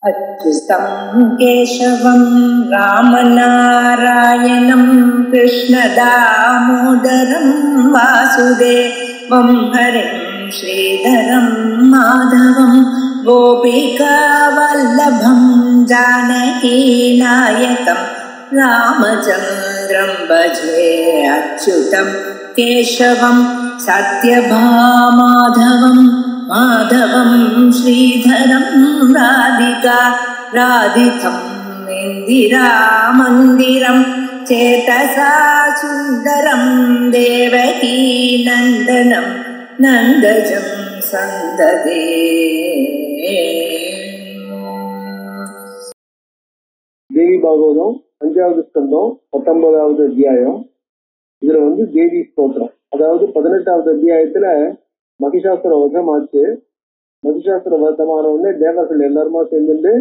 अच्युतं केशवं रामनारायणं कृष्णदामोदरं वासुदेवं हरिं श्रीधरं माधवं गोपिकावल्लभं जानकीनायकं रामचन्द्रं भजे। अच्युतं केशवं सत्यभामाधवं माधवं श्रीधरं राधितं इन्दिरामन्दिरं चेतसा सुन्दरं देवकी नन्दनं नन्दजं सन्ददे। தேவி பாகவதம் 5வது ஸ்கந்தம் 19வது அத்தியாயம். இதுல தேவி ஸ்தோத்திரம். அதாவது 18வது அத்தியாயத்துல மகிஷாசுர வதம் ஆச்சு. மகிஷாசுர வதமான உடனே தேவர்கள் எல்லாருமா சேர்ந்துட்டு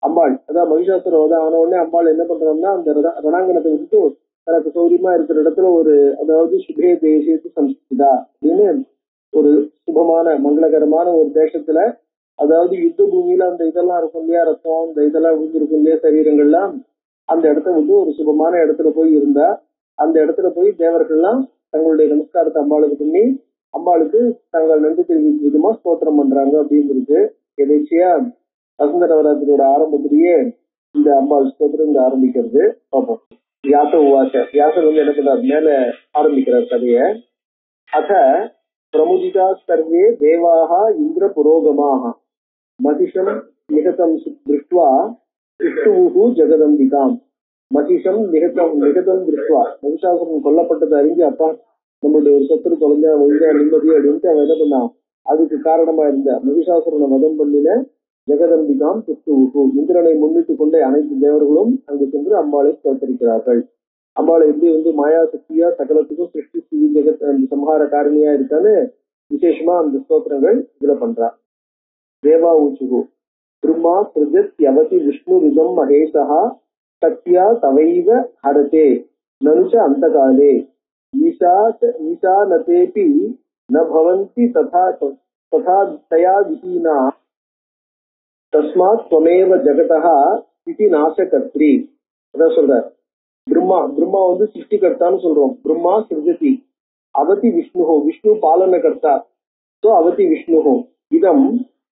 அம்பாள், அதாவது மகிஷாசுர வதம் ஆன உடனே அம்பாள் என்ன பண்றாங்கன்னா அந்த ரணாங்கணத்தை விட்டு தனக்கு சௌரியமா இருக்கிற இடத்துல ஒரு, அதாவது சுபே தேசத்து சம்ஸ்கிருதா அப்படின்னு ஒரு சுபமான மங்களகரமான ஒரு தேசத்துல, அதாவது யுத்த பூமியில அந்த இதெல்லாம் இருக்கும் இல்லையா, ரத்தம் இந்த இதெல்லாம் விழுந்திருக்கும் இல்லையா சரீரங்கள்லாம், அந்த இடத்த ஒரு சுபமான இடத்துல போய் இருந்தா. அந்த இடத்துல போய் தேவர்கள்லாம் தங்களுடைய நமஸ்காரத்தை அம்பாளுக்கு பண்ணி அம்பாளுக்கு தங்கள் நன்றி தெரிவிக்கும் விதமா ஸ்தோத்திரம் பண்றாங்க அப்படிங்கிறது எதேச்சியா வசந்த நவராத்திரியோட ஆரம்பத்திலேயே இந்த அம்பாள் ஸ்தோத்திரம் இங்க ஆரம்பிக்கிறது பார்ப்போம். வியாச உவாச, வியாசர் என்ன பண்றாரு, மேல ஆரம்பிக்கிறார் கதைய. அத பிரமுதிதா சர்வே தேவாக இந்திர புரோகமாக மகிஷம் நிகதம் திருஷ்டுவா விஷ்ணுவுகு ஜெகதம்பிகாம். மகிஷம் நிகதம் திருஷ்டுவா, மகிஷாசுரன் கொல்லப்பட்டதை அறிஞ்சு அப்பா நம்மளுடைய ஒரு சத்துரு தொலைஞ்சா ஒழுங்கா நிம்மதி அப்படின்ட்டு அவன் என்ன பண்ணான், அதுக்கு காரணமா இருந்த மகிஷாசுரனை வதம் பண்ணின ஜெகதம்பிகாம் விஷ்ணுவுகு, இந்திரனை முன்னிட்டு கொண்டே அனைத்து தேவர்களும் அங்கு சென்று அம்பாளை ஸ்தோத்தரிக்கிறார்கள். அம்பாளை எப்படி மாயா சக்தியா சகலத்துக்கும் சிருஷ்டி ஸ்திதி ஜெகத் சம்ஹார காரணியா இருக்கான்னு விசேஷமா அந்த ஸ்தோத்திரங்கள் இதுல பண்றா. தேவா ஊச்சுகு பிரம்மா சிருஜத் யவதி விஷ்ணு ரிதம் மகேசா சத்யா தவைவ ஹரதே நனுச்ச அந்த காலே ஈசானதேபி ந பவந்தி ததா தயா விஹீனா தஸ்மாத் த்வமேவ ஜகதஹ இதி நாசகர்த்ரி. அதான் சொல்றார். பிரம்மா சிருஷ்டிகர்த்தான்னு சொல்றோம். பிரம்மா சிருஜதி, அவதி விஷ்ணு, விஷ்ணு பாலனகர்த்தா, சோ அவதி விஷ்ணு. இதம்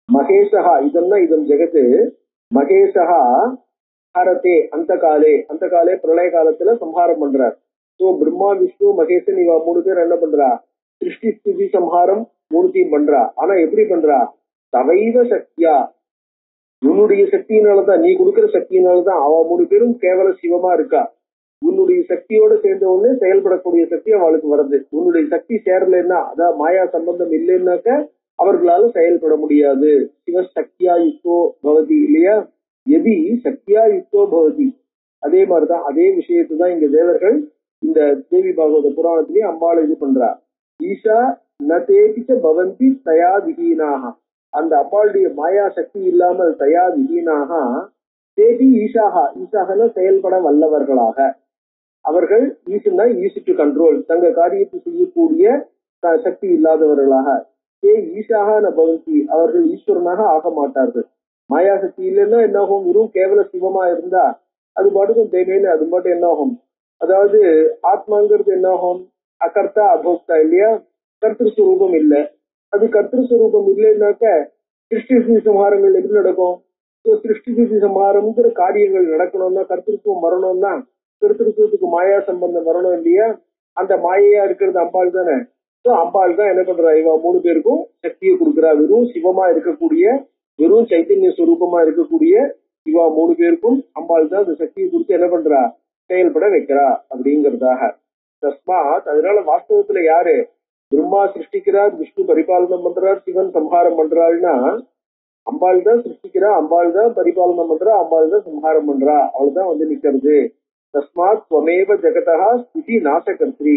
மகேஷா, இதம்னா இதம் ஜெகத்து, மகேஷா ஹரதே அந்த காலே, அந்த காலே பிரளய காலத்துல சம்ஹாரம் பண்றார். சோ பிரம்மா விஷ்ணு மகேசன் இவ 3 பேர் என்ன பண்றா, சிருஷ்டி ஸ்திதி சம்ஹாரம் 3த்தையும் பண்றா. ஆனா எப்படி பண்றா, தவைவ சக்தியா, உன்னுடைய சக்தியினாலதான், நீ கொடுக்கிற சக்தியினாலதான் அவ 3 பேரும் கேவல சிவமா இருக்கா. உன்னுடைய சக்தியோட சேர்ந்த உடனே செயல்படக்கூடிய சக்தி அவளுக்கு வருது. உன்னுடைய சக்தி சேரலன்னா, அதாவது மாயா சம்பந்தம் இல்லைன்னாக்க அவர்களால செயல்பட முடியாது. சிவ சக்தியா யுக்தோ பவதி இல்லையா, எதி சக்தியா யுக்தோ பவதி. அதே மாதிரிதான், அதே விஷயத்தான் இங்க தேவர்கள் இந்த தேவி பாகவத புராணத்திலேயே அம்பாளை இது பண்றா. ஈஷா நதேபிச்ச பவந்தி தயா விஹீனாக, அந்த அம்பாளுடைய மாயா சக்தி இல்லாமல் தயா விஹீனாக தேவி ஈஷாகா, ஈஷாகன செயல்பட வல்லவர்களாக, அவர்கள் ஈசுனா ஈஸி டு கண்ட்ரோல், தங்க காரியத்தை செய்யக்கூடிய சக்தி இல்லாதவர்களாக. ஈஷாக ந பவந்தி, அவர்கள் ஈஸ்வரனாக ஆக மாட்டார்கள். மாயா சக்தி இல்லைன்னா என்ன ஆகும், வெறும் கேவல சிவமா இருந்தா அது பாட்டுக்கும் தேவையில்லை, அது பாட்டு என்ன ஆகும், அதாவது ஆத்மாங்கிறது என்ன ஆகும், அகர்த்தா அபோக்தா இல்லையா, கர்த்திருஸ்வரூபம் இல்லை. அது கர்த்திருஸ்வரூபம் இல்லைன்னாக்க சிருஷ்டி சம்ஹாரங்கள் எப்படி நடக்கும். சிருஷ்டி சம்ஹாரம்ங்கிற காரியங்கள் நடக்கணும்னா கர்த்திருத்துவம் வரணும்னா கர்த்திருத்துவத்துக்கு மாயா சம்பந்தம் வரணும் இல்லையா. அந்த மாயையா இருக்கிறது அம்பாள் தானே. ஸோ அம்பாள் தான் என்ன பண்றா, இவ 3 பேருக்கும் சக்தியை கொடுக்குறா. வெறும் சிவமா இருக்கக்கூடிய, வெறும் சைத்தன்ய சுரூபமா இருக்கக்கூடிய இவ 3 பேருக்கும் அம்பாள் தான் அந்த சக்தியை கொடுத்து என்ன பண்றா, செயல்பட வைக்கிறா அப்படிங்கிறதாக. தஸ்மாத், அதனால வாஸ்தவத்துல யாரு, பிரம்மா சிருஷ்டிக்கிறார், விஷ்ணு பரிபாலனம் பண்றார், சிவன் சம்ஹாரம் பண்றாள்னா அம்பாள் தான் சிருஷ்டிக்கிறா, அம்பாள் தான் பரிபாலனம் பண்றா, அம்பாள் தான் சம்ஹாரம் பண்றா. அவள்தான் நிக்கிறது. தஸ்மாத் ஸ்வமேவ ஜெகதா ஸ்திதி நாசகர்த்ரி,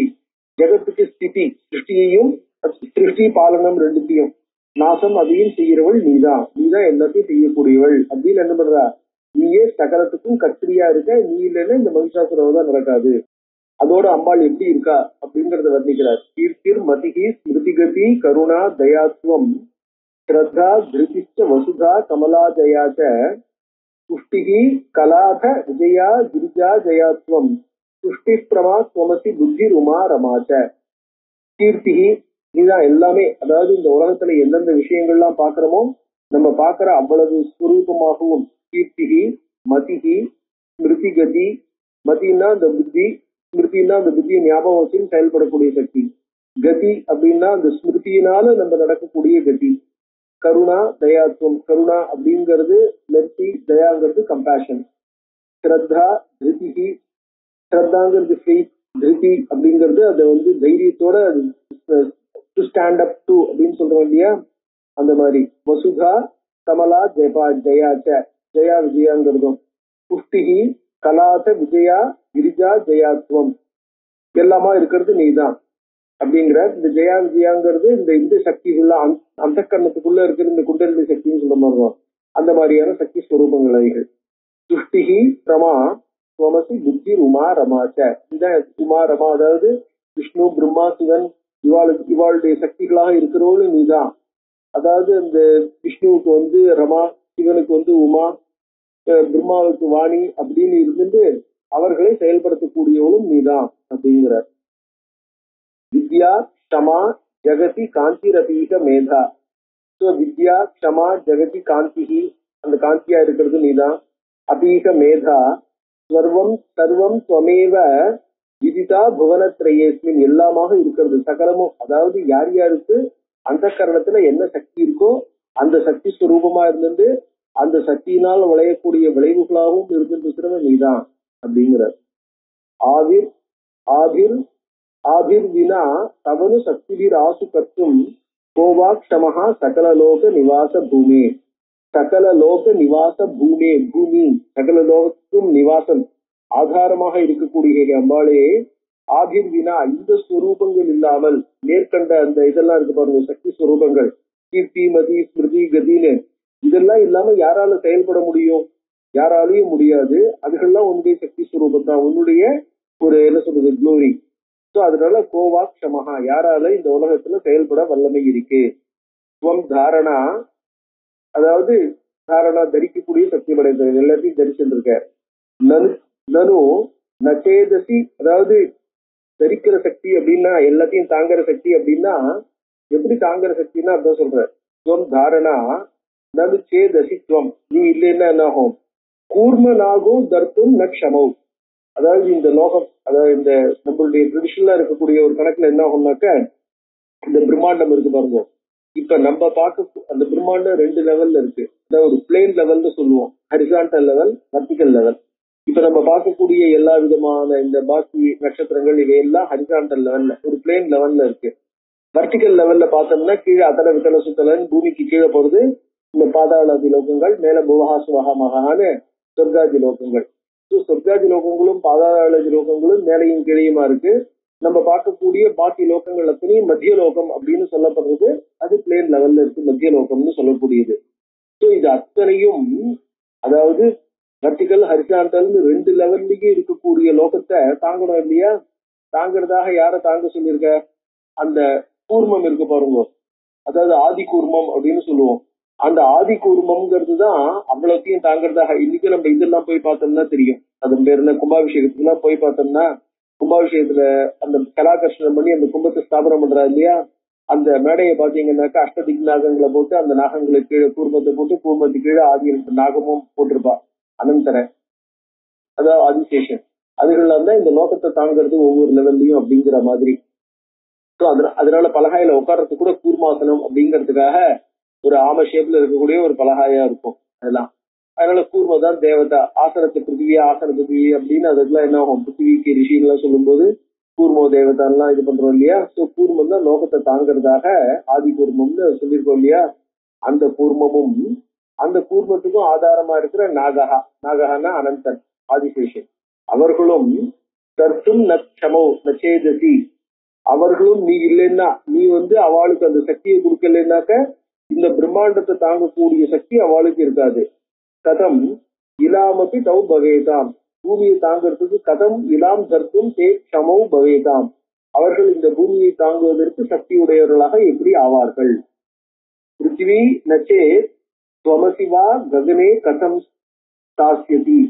ஜெகத்துக்கு ஸ்திதி, சிருஷ்டியையும் சிருஷ்டி பாலனம் ரெண்டுத்தையும், நாசம் அதையும் செய்கிறவள் நீதான், நீதான் எல்லாத்தையும் செய்யக்கூடியவள் அப்படின்னு என்ன பண்றா, நீயே சகலத்துக்கும் கத்திரியா இருக்க, நீ இல்லைன்னா இந்த மகிஷாசுரவதம் நடக்காது. அதோட அம்பாள் எப்படி இருக்கா அப்படிங்கறத வர்ணிக்கிறார். கீர்த்திர் மதிகி ஸ்மிருதிகதி கருணா தயாத்வம் ஸ்ரத்தா திருதிஷ்ட வசுதா கமலாஜயாச்ச புஷ்டிகி கலாத விஜயா கிரிஜா ஜயாத்வம் புஷ்டி பிரமா துவமசி புத்தி உமா ரமாச்ச. கீர்த்திகி இதுதான் எல்லாமே. அதாவது இந்த உலகத்துல எந்தெந்த விஷயங்கள்லாம் பாக்குறோமோ நம்ம பாக்குற அவ்வளவு ஸ்வரூபமாகவும் கீர்த்திகி மதிகி ஸ்மிருதி கதி. மதினா அந்த புத்தி, ஸ்மிருதினா அந்த புத்தியை ஞாபகம் வச்சு செயல்படக்கூடிய சக்தி. கதி அப்படின்னா அந்த ஸ்மிருதியினால நம்ம நடக்கக்கூடிய கதி. கருணா தயாத்துவம், கருணா அப்படிங்கிறது மெர்சி, தயாங்கிறது கம்பேஷன். ஸ்ரத்தா திருதிகி, ஸ்ரத்தாங்கிறது ஃபெய்த், திருதி அப்படிங்கிறது அதை வந்து தைரியத்தோட டு ஸ்டாண்ட் அப் டு அப்படின்னு சொல்றோம் இல்லையா, அந்த மாதிரி. வசுதா கமலா ஜெபா ஜெயாச்ச, ஜெயா விஜயாங்கிறதும். புஷ்டிகி கலாத விஜயா கிரிஜா ஜெயாத்வம், எல்லாமா இருக்கிறது நீதான் அப்படிங்கிற இந்த ஜெயா விஜயாங்கிறது இந்த இந்த சக்திக்குள்ள அந்த கரணத்துக்குள்ள இருக்கிற இந்த குண்டலினி சக்தின்னு சொல்ல மாதிரி அந்த மாதிரியான சக்தி ஸ்வரூபங்கள் அவைகள். துஷ்டிகி பிரமா துவமசி புத்தி உமா ரமாச்ச. இந்த உமா ரமா அதாவது விஷ்ணு பிரம்மா சிவன் இவாளுடைய சக்திகளாக இருக்கிறவளும் நீதான். அதாவது அந்த விஷ்ணுவுக்கு வந்து ரமா, சிவனுக்கு வந்து உமா, பிரம்மாவுக்கு வாணி அப்படின்னு இருந்துட்டு அவர்களை செயல்படுத்தக்கூடியவளும் நீதான் அப்படிங்கிறார். வித்யா க்ஷமா ஜெகதி காந்தி ரபீக மேதா. ஸோ வித்யா க்ஷமா ஜெகதி காந்தி, அந்த காந்தியா இருக்கிறது நீதான். அபீக மேதா சர்வம் சர்வம் துவமேவ விதிதா புவனத்ரயேஸ்மின், எல்லாமாக இருக்கிறது சகலமும். அதாவது யார் யாருக்கு அந்த கரணத்துல என்ன சக்தி இருக்கோ அந்த சக்தி ஸ்வரூபமா இருந்துட்டு அந்த சக்தியினால் விளையக்கூடிய விளைவுகளாகவும் இருந்துருக்கிறவன் நீதான் அப்படிங்கிறார். ஆவிர் ஆபிர் ஆபிர் வினா தவனு சக்திபீர் ஆசு கத்தும் கோவா க்ஷமஹா சகலலோக நிவாச பூமே. சகலலோக நிவாச பூமே, பூமி சகல லோகத்துக்கும் நிவாசம் ஆதாரமாக இருக்கக்கூடிய அம்பாளே, ஆபிர் வினா இந்த ஸ்வரூபங்கள் இல்லாமல் மேற்கண்ட அந்த இதெல்லாம் இருக்கு பாருங்க சக்தி ஸ்வரூபங்கள், கீர்த்தி மதி ஸ்மிருதி கதின்னு இதெல்லாம் இல்லாம யாரால செயல்பட முடியும்? யாராலையும் முடியாது. அதுகள்லாம் உன்னுடைய சக்தி ஸ்வரூபம் தான், உன்னுடைய ஒரு என்ன சொல்றது க்ளோரி. ஸோ அதனால கோவா க்ஷமஹா, யாரால இந்த உலகத்துல செயல்பட வல்லமை இருக்கு. துவம் தாரணா, அதாவது தாரணா தரிக்கக்கூடிய சக்தி படைத்தது, எல்லாத்தையும் தரிச்சுருக்க. நனு நச்சேதசி, அதாவது தரிக்கிற சக்தி அப்படின்னா எல்லாத்தையும் தாங்குற சக்தி அப்படின்னா எப்படி தாங்குற சக்தின்னா அதான் சொல்ற. துவம் தாரணா நனு சேதசித்வம், நீ இல்லைன்னா என்ன ஆகும்? கூர்மனாகோ தர்த்தும் ந க்ஷமௌ. அதாவது இந்த லோகம், அதாவது இந்த நம்மளுடைய ட்ரெடிஷனலா இருக்கக்கூடிய ஒரு கணக்குல என்ன ஆகும்னாக்க, இந்த பிரம்மாண்டம் இருக்கு பாருங்க. இப்ப நம்ம பார்க்க அந்த பிரம்மாண்டம் 2 லெவல்ல இருக்கு. அதாவது ஒரு பிளேன் லெவல்னு சொல்லுவோம், ஹரிசாண்டல் லெவல், வெர்டிகல் லெவல். இப்ப நம்ம பார்க்கக்கூடிய எல்லா விதமான இந்த பாக்கி நட்சத்திரங்கள் இவையெல்லாம் ஹரிசாண்டல் லெவல்ல ஒரு பிளேன் லெவல்ல இருக்கு. வெர்டிகல் லெவல்ல பார்த்தோம்னா கீழே அத்தனை வித்தல சுத்தலன் பூமிக்கு கீழே போறது இந்த பாதாளதி லோகங்கள், மேல புவஹா சுவஹா மகான்னு சொர்க்காதி லோகங்கள். சொர்க்காதி லோகங்களும் பாதாளதி லோகங்களும் மேலையும் கீழையுமா இருக்கு. நம்ம பார்க்கக்கூடிய பாக்கி லோகங்கள் அத்தனையும் மத்திய லோகம் அப்படின்னு சொல்லப்படுறது, அது பிளேன் லெவல்ல இருக்கு, மத்திய லோகம்னு சொல்லக்கூடியது. ஸோ இது அத்தனையும் அதாவது வெர்டிகல் ஹரிசாண்டல் 2 லெவல்லயும் இருக்கக்கூடிய லோகத்தை தாங்கணும் இல்லையா? தாங்கிறதாக யாரை தாங்க சொல்லியிருக்க? அந்த கூர்மம் இருக்கு பாருங்க, அதாவது ஆதி கூர்மம் அப்படின்னு சொல்லுவோம். அந்த ஆதி கூர்மம்ங்கிறது தான் அவ்வளோத்தையும் தாங்கிறதாக. இன்னைக்கு நம்ம இதெல்லாம் போய் பார்த்தோம்னா தெரியும், அது பேர் என்ன, கும்பாபிஷேகத்துக்குலாம் போய் பார்த்தோம்னா கும்பாபிஷேகத்துல அந்த கலாகர்ஷணம் பண்ணி அந்த கும்பத்தை ஸ்தாபனம் பண்றா இல்லையா, அந்த மேடையை பாத்தீங்கன்னாக்கா அஷ்டதிக் நாகங்களை போட்டு அந்த நாகங்களுக்கு கீழே கூர்மத்தை போட்டு கூர்மத்துக்கு கீழே ஆதி நாகமும் போட்டிருப்பா அனந்தர, அதாவது ஆதிசேஷன். அதுகள்லாம் தான் இந்த லோகத்தை தாங்கிறது ஒவ்வொரு லெவல்லையும் அப்படிங்கிற மாதிரி. ஸோ அதனால பலகாயில உட்கார்றதுக்கு கூட கூர்மாசனம் அப்படிங்கிறதுக்காக ஒரு ஆம ஷேப்ல இருக்கக்கூடிய ஒரு பலகாயா இருக்கும் அதெல்லாம். அதனால கூர்ம தான் தேவதா. ஆசனத்தை பிருத்திவி, ஆசன பிருத்திவி அப்படின்னு அதுக்கெல்லாம் என்ன ஆகும், பிருத்திவிக்கு ரிஷிகள்லாம் சொல்லும் போது கூர்மோ தேவதான்லாம் இது பண்றோம் இல்லையா. ஸோ கூர்மம் தான் லோகத்தை தாங்கிறதாக ஆதி கூர்மம்னு சொல்லியிருக்கோம் இல்லையா. அந்த கூர்மமும் அந்த கூர்மத்துக்கும் ஆதாரமா இருக்கிற நாகஹா, நாகஹான்னா அனந்தன் ஆதிசேஷன், அவர்களும் தர்த்தும் நச்சமோ நச்சேதசி, அவர்களும் நீ இல்லைன்னா, நீ வந்து அவளுக்கு அந்த சக்தியை கொடுக்கலன்னாக்க இந்த பிரம்மாண்டத்தை தாங்கக்கூடிய சக்தி அவளுக்கு இருக்காது. கதம் இலாமப்பி தௌ பவேதாம், பூமியை தாங்கிறதுக்கு கதம் இலாம் தர்த்தும் தே க்ஷமௌ பவேதாம், அவர்கள் இந்த பூமியை தாங்குவதற்கு சக்தி உடையவர்களாக எப்படி ஆவார்கள். பிருத்திவி நச்சே துவமசிவா ககனே கதம் ஸ்தாஸ்யதி.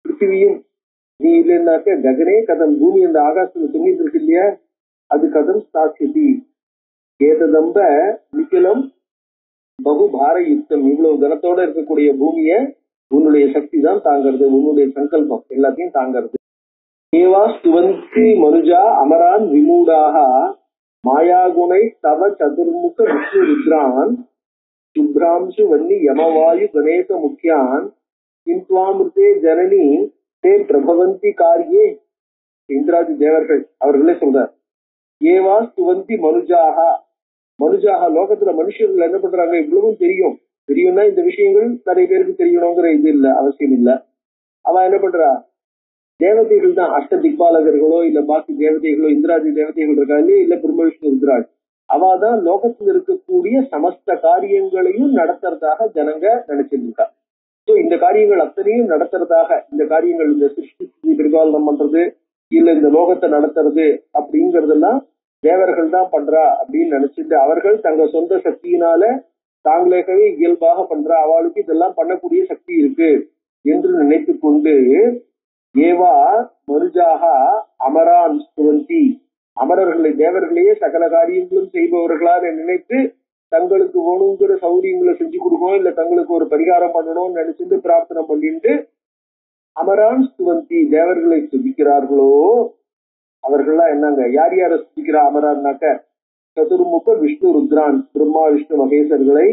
பிருத்திவியும் நீ இல்லைன்னாக்க ககனே கதம், பூமி அந்த ஆகாசத்துல தொங்கிட்டு இருக்கு இல்லையா, அது கதம் ஸ்தாஸ்யதி. ஏததம்ப நிக்கிலம் பகு பார யுக்தம். இவ்வளவு கனத்தோட இருக்கக்கூடிய பூமிய உன்னுடைய சக்தி தான் தாங்கிறது, உன்னுடைய சங்கல்பம் எல்லாத்தையும் தாங்கிறது. ஏவா ஸ்துவந்தி மனுஜா அமரான் விமூடாக மாயாகுணை தவ சதுர்முக விஷ்ணு ருத்ரான் சுப்ராம்சு வன்னி யமவாயு கணேச முக்கியான் கிந்த்வாமிருதே ஜனனி தே பிரபவந்தி காரியே. இந்திராதி தேவர்கள் அவர்களே சொல்றார். ஏவா ஸ்துவந்தி மனுஜாக, மனுஜாக லோகத்துல மனுஷர்கள் என்ன பண்றாங்க, இவ்வளவும் தெரியும்னா இந்த விஷயங்கள் நிறைய பேருக்கு தெரியணுங்கிற இது இல்ல, அவசியம் இல்ல. அவ என்ன பண்றா, தேவதைகள் தான், அஷ்ட திக்பாலகர்களோ இல்ல பாக்கி தேவதைகளோ, இந்திராதி தேவதைகள் இருக்காங்க இல்ல பிரம்ம விஷ்ணு ருத்ராள், அவாதான் லோகத்தில் இருக்கக்கூடிய சமஸ்த காரியங்களையும் நடத்துறதாக ஜனங்க நினைச்சிட்டு இருக்கா. சோ இந்த காரியங்கள் அத்தனையும் நடத்துறதாக, இந்த காரியங்கள் இந்த சிருஷ்டி பரிபாலனம் பண்றது இல்ல இந்த லோகத்தை நடத்துறது அப்படிங்கறதெல்லாம் தேவர்கள் தான் பண்றா அப்படின்னு நினைச்சிட்டு அவர்கள் தங்க சொந்த சக்தியினால தாங்களேகவே இயல்பாக பண்றா, அவளுக்கு இதெல்லாம் பண்ணக்கூடிய சக்தி இருக்கு என்று நினைத்து கொண்டு ஏவா மனுஜாக அமரான் ஸ்துவந்தி, அமரர்களை தேவர்களையே சகல காரியங்களும் செய்பவர்களாக நினைத்து தங்களுக்கு வேணுங்கிற சௌரியங்களை செஞ்சு கொடுக்கணும் இல்ல தங்களுக்கு ஒரு பரிகாரம் பண்ணணும்னு நினைச்சிட்டு பிரார்த்தனை பண்ணிட்டு அமரான் ஸ்துவந்தி தேவர்களை துதிக்கிறார்களோ அவர்கள்லாம் என்னங்க, யார் யார துதிக்கிறா அமரான்னாக்க சதுர்முக விஷ்ணு ருத்ரான், பிரம்மா விஷ்ணு மகேசர்களை.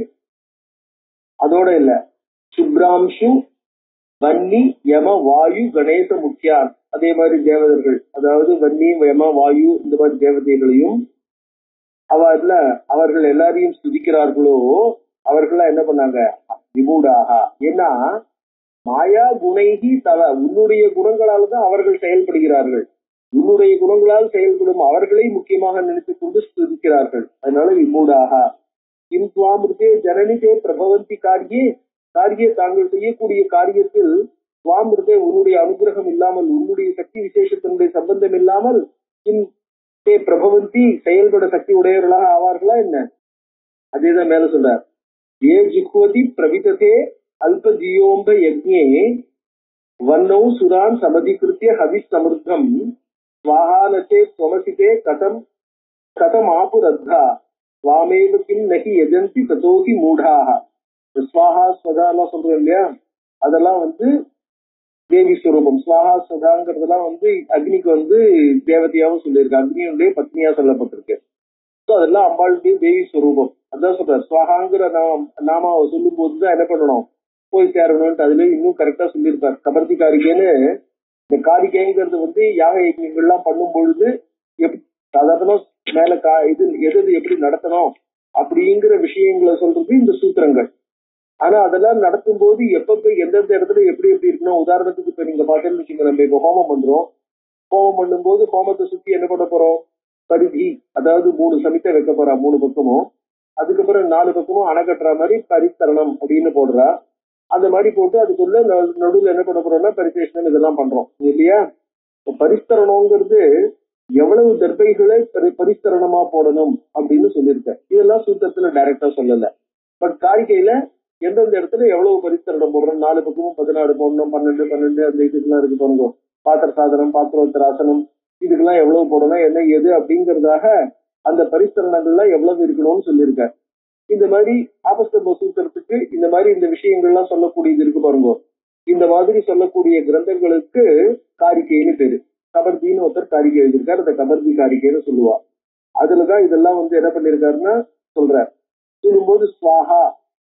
அதோட இல்ல, சுப்ராம்சு வன்னி யம வாயு கணேச முக்கியான், அதே மாதிரி தேவதர்கள், அதாவது வன்னி யம வாயு இந்த மாதிரி தேவதைகளையும் அவர்கள் எல்லாரையும் துதிக்கிறார்களோ அவர்கள்லாம் என்ன பண்ணாங்க, விமூடாக. ஏன்னா மாயா குணைகி தவ, உன்னுடைய குணங்களால் தான் அவர்கள் செயல்படுகிறார்கள், உன்னுடைய குணங்களால் செயல்படும் அவர்களை முக்கியமாக நினைத்துக் கொண்டு ஸ்துதிக்கிறார்கள். அதனால விமூடாக. கிம் துவாமிருதே ஜனனிதே பிரபவந்தி காரியே, காரியே தாங்கள் செய்யக்கூடிய காரியத்தில் துவாமிருதே உன்னுடைய அனுகிரகம் இல்லாமல், உன்னுடைய சக்தி விசேஷத்தினுடைய சம்பந்தம் இல்லாமல் கிம் தே பிரபவந்தி செயல்பட சக்தி உடையவர்களாக ஆவார்களா என்ன? அதேதான் மேல சொல்றார். ஏ ஜிஹ்வதி பிரவிததே அல்ப ஜியோம்ப யக்ஞே வன்னௌ சுரான் சமதிகிருத்திய ஹவிஸ் சமிருத்தம் ஸ்வாஹானசே ஸ்வமசிதே கதம் கதம் ஆபுரத்தா ஸ்வாமேவ கிம் நகி யஜந்தி ததோஹி மூடாக. ஸ்வாஹா ஸ்வதா எல்லாம் சொல்றோம் இல்லையா, அதெல்லாம் தேவி ஸ்வரூபம். ஸ்வாஹா ஸ்வதாங்கிறதெல்லாம் அக்னிக்கு தேவதையாவும் சொல்லியிருக்கு, அக்னியுடைய பத்னியா சொல்லப்பட்டிருக்கு. ஸோ அதெல்லாம் அம்பாளுடைய தேவி ஸ்வரூபம். அதான் சொல்ற ஸ்வாஹாங்கிற நாமாவை சொல்லும் போதுதான் என்ன பண்ணணும், போய் சேரணும்ட்டு அதுல இன்னும் கரெக்டா சொல்லியிருப்பார். கபர்த்தி காரிகைன்னு இந்த காரிகைங்கிறது யாக யஜ்ஞங்கள்லாம் பண்ணும் பொழுது சாதாரணமா மேல எது எப்படி நடத்தணும் அப்படிங்கிற விஷயங்களை சொல்றது இந்த சூத்திரங்கள். ஆனா அதெல்லாம் நடத்தும் போது எப்ப எந்தெந்த இடத்துல எப்படி எப்படி இருக்கணும். உதாரணத்துக்கு இப்ப நீங்க பாத்தீங்கன்னு வச்சுக்கோங்க, நம்ம இப்ப ஹோமம் பண்றோம், ஹோமம் பண்ணும்போது ஹோமத்தை சுத்தி என்ன பண்ண போறோம், பரிதி, அதாவது 3 சமித்தை வைக்க போறா 3 பக்கமும், அதுக்கப்புறம் 4 பக்கமும் அணை கட்டுற மாதிரி பரித்தரணம் அப்படின்னு போடுறா. அந்த மாதிரி போட்டு அதுக்குள்ள நடுவில் என்ன பண்ண போறோம்னா பரிசேஷனம் இதெல்லாம் பண்றோம் இல்லையா. பரிஸ்தரணம்ங்கிறது எவ்வளவு தர்பைகளை பரிஸ்தரணமா போடணும் அப்படின்னு சொல்லியிருக்க, இதெல்லாம் சூத்திரத்துல டைரக்டா சொல்லல. பட் காரிகையில எந்தெந்த இடத்துல எவ்வளவு பரிஸ்தரணம் போடுறோம், 4 பக்கமும் 16 போடணும், 12 அந்த இதுக்கெல்லாம் இருக்கு பாருங்க, பாத்திர சாதனம் பாத்திரோத்தராசனம் இதுக்கெல்லாம் எவ்வளவு போடணும் என்ன எது அப்படிங்கறதாக அந்த பரிஸ்தரணங்கள்லாம் எவ்வளவு இருக்கணும்னு சொல்லியிருக்க. இந்த மாதிரி ஆபஸ்தம்ப சூத்திரத்துக்கு இந்த மாதிரி இந்த விஷயங்கள்லாம் சொல்லக்கூடியது இருக்கு பாருங்க. இந்த மாதிரி சொல்லக்கூடிய கிரந்தங்களுக்கு காரிக்கைன்னு பேரு. கபர்தின்னு ஒருத்தர் காரிக்கை எழுதியிருக்காரு, அந்த கபர்தி காரிக்கைன்னு சொல்லுவா. அதுலதான் இதெல்லாம் என்ன பண்ணிருக்காருன்னா சொல்றார். சொல்லும்போது ஸ்வாஹா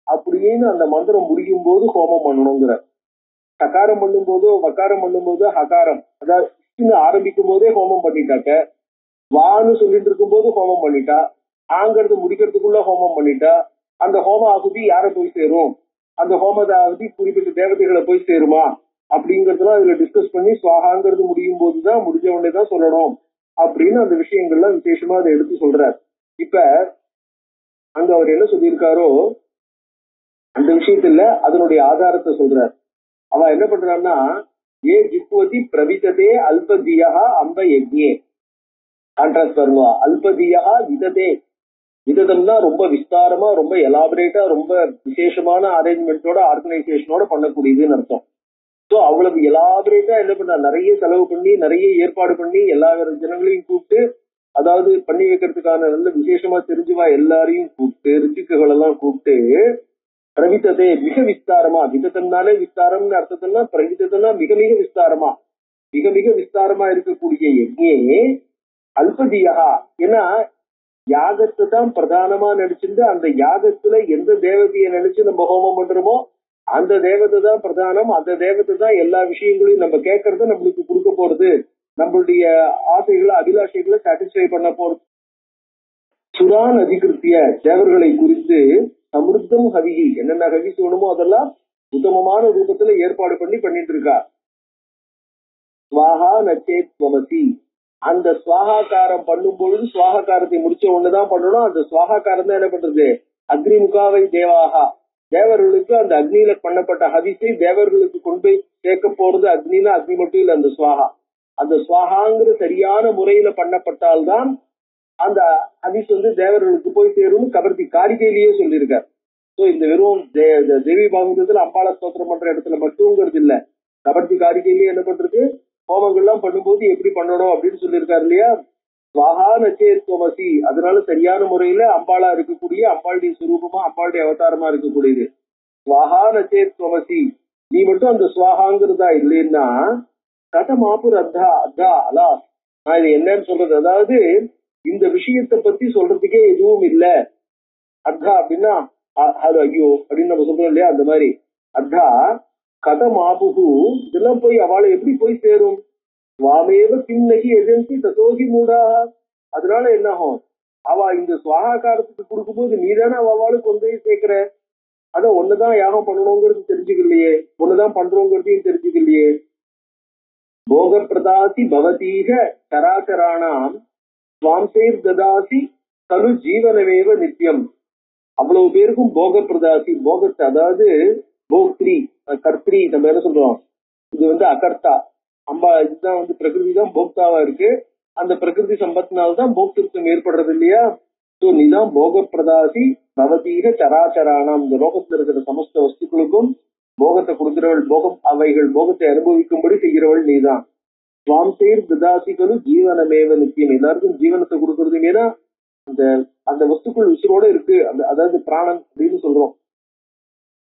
அப்படின்னு அந்த மந்திரம் முடியும் போது ஹோமம் பண்ணணுங்கிற, சகாரம் பண்ணும் போதோ வக்காரம் பண்ணும் போதோ ஹகாரம், அதாவது ஆரம்பிக்கும் போதே ஹோமம் பண்ணிட்டாக்க, வான்னு சொல்லிட்டு இருக்கும் போது ஹோமம் பண்ணிட்டா, ஆங்கிறது முடிக்கிறதுக்குள்ள ஹோமம் பண்ணிட்டா, அந்த ஹோம ஆகுதி யாரை போய் சேரும், அந்த ஹோம ஆகுதி குறிப்பிட்ட தேவதைகளை போய் சேருமா அப்படிங்கறதுலாம் அதுல டிஸ்கஸ் பண்ணி சுவாகாங்கிறது முடியும் போதுதான் முடிஞ்ச உடனே தான் சொல்லணும் அப்படின்னு அந்த விஷயங்கள்லாம் விசேஷமா அதை எடுத்து சொல்றார். இப்ப அங்க அவர் என்ன சொல்லியிருக்காரோ அந்த விஷயத்துல அதனுடைய ஆதாரத்தை சொல்றார். அவ என்ன பண்றான்னா, ஏ ஜிக்வதி பிரவிததே அல்பதியா அம்ப யஜ்ஞே, கான்ட்ராஸ்ட் பாருங்க, அல்பதியா விததே, விததம்னா ரொம்ப விஸ்தாரமா ரொம்ப எலாபரேட்டா ரொம்ப விசேஷமான அரேஞ்ச்மெண்டோட ஆர்கனைசேஷனோட பண்ணக்கூடியதுன்னு அர்த்தம். சோ அவ்வளவு எலாபரேட்டா என்ன பண்ண, நிறைய செலவு பண்ணி நிறைய ஏற்பாடு பண்ணி எல்லா ஜனங்களையும் கூப்பிட்டு, அதாவது பண்ணி வைக்கிறதுக்கான நல்ல விசேஷமா தெரிஞ்சுவா எல்லாரையும் கூப்பிட்டு, ரிச்சிக்குகள் எல்லாம் கூப்பிட்டு, பிரவித்ததே மிக விஸ்தாரமா, விதத்தனாலே விஸ்தாரம்னு அர்த்தத்தினா பிரவித்ததுன்னா மிக மிக விஸ்தாரமா, மிக மிக விஸ்தாரமா இருக்கக்கூடிய யஜ்ஞே அல்பதியா. ஏன்னா யாகத்தை தான் பிரதானமா நினைச்சிருந்து அந்த யாகத்துல எந்த தேவதையை நினைச்சு நம்ம ஹோமம் பண்றோமோ அந்த தேவதை தான் பிரதானம், அந்த தேவதை தான் எல்லா விஷயங்களையும் நம்ம கேட்கறத நம்மளுக்கு கொடுக்க போறது, நம்மளுடைய ஆசைகளை அபிலாஷைகளை சாட்டிஸ்ஃபை பண்ண போறது. சுரான் அதிகிருத்திய தேவர்களை குறித்து சமிருத்தம் ஹவிகி, என்னென்ன ஹவி சொல்லணுமோ அதெல்லாம் உத்தமமான ரூபத்துல ஏற்பாடு பண்ணிட்டு இருக்கா. ஸ்வாஹா நச்சேத் வமசி, அந்த சுவாகாக்காரம் பண்ணும் பொழுது சுவாகாக்காரத்தை முடிச்ச ஒண்ணுதான் பண்ணணும். அந்த சுவாகாக்காரம் தான் என்ன பண்றது, அக்னிமுகாவை தேவாகா, தேவர்களுக்கு அந்த அக்னியில பண்ணப்பட்ட ஹவிசை தேவர்களுக்கு கொண்டு போய் சேர்க்க போறது. அக்னினா அக்னி மட்டும் இல்ல, அந்த சுவாகா, அந்த சுவாகாங்கிற சரியான முறையில பண்ணப்பட்டால்தான் அந்த ஹவிஸ் தேவர்களுக்கு போய் சேரும். கபர்த்தி காரிகையிலேயே சொல்லியிருக்கார். சோ இந்த வெறும் தேவி பாகவதத்துல அம்பாள ஸ்தோத்திரம் பண்ற இடத்துல மட்டும்ங்கிறது இல்ல, கபர்த்தி காரிகையிலேயே என்ன பண்றது, ஹோமங்கள்லாம் பண்ணும்போது எப்படி பண்ணணும் அப்படின்னு சொல்லியிருக்காரு இல்லையா. ஸ்வாஹா நச்சேத்வமசி, அதனால சரியான முறையில அம்பாளா இருக்கக்கூடிய, அம்பாளுடைய சுரூபமா அம்பாளுடைய அவதாரமா இருக்கக்கூடியது. ஸ்வாஹா நச்சேத்வமசி, நீ மட்டும் அந்த ஸ்வாஹாங்கிறதா இல்லைன்னா கதமாபுர் அத்தா அத்தா அலாஸ். நான் இது என்னன்னு சொல்றது, அதாவது இந்த விஷயத்தை பத்தி சொல்றதுக்கே எதுவும் இல்ல. அத்தா அப்படின்னா அது ஐயோ அப்படின்னு நம்ம சொல்றோம் இல்லையா, அந்த மாதிரி அத்தா கதமாபுகு, இதெல்லாம் போய் அவளை எப்படி போய் சேரும். சுவாமேவ கிண்ணகி எஜன்சி தத்தோகி மூடா, அதனால என்ன ஆகும், அவ இந்த சுவாகாரத்துக்கு கொடுக்கும்போது நீதானே அவளுக்கு கொண்டு போய் சேர்க்கிற, அதான் ஒண்ணுதான் யாகம் பண்ணணுங்கிறது தெரிஞ்சுக்கலையே, ஒண்ணுதான் பண்றோங்கிறதையும் தெரிஞ்சுக்கலையே. போக பிரதாசி பவதீக சராசராணாம் சுவாம்சைர் ததாசி கலு ஜீவனமேவ நித்தியம். அவ்வளவு பேருக்கும் போக பிரதாசி, போகத்தை அதாவது போக்திரி கர்த்திரி, நம்ம என்ன சொல்றோம், இது அகர்த்தா அம்பா, இதுதான் பிரகிருதி தான் போக்தாவா இருக்கு. அந்த பிரகிருதி சம்பத்தினால்தான் போக்திருத்தம் ஏற்படுறது இல்லையா. சோ நீதான் போக பிரதாசி பவதீக சராச்சரானாம், இந்த லோகத்துல இருக்கிற சமஸ்த வஸ்துக்களுக்கும் போகத்தை கொடுக்கிறவள், போகம் அவைகள் போகத்தை அனுபவிக்கும்படி செய்கிறவள் நீதான். சுவாம்சேர் ததாசிகளும் ஜீவனமேவ நித்தியம், எல்லாருக்கும் ஜீவனத்தை கொடுக்கறது. ஏன்னா அந்த அந்த வஸ்துக்கள் உசுரோட இருக்கு, அதாவது பிராணன் அப்படின்னு சொல்றோம்.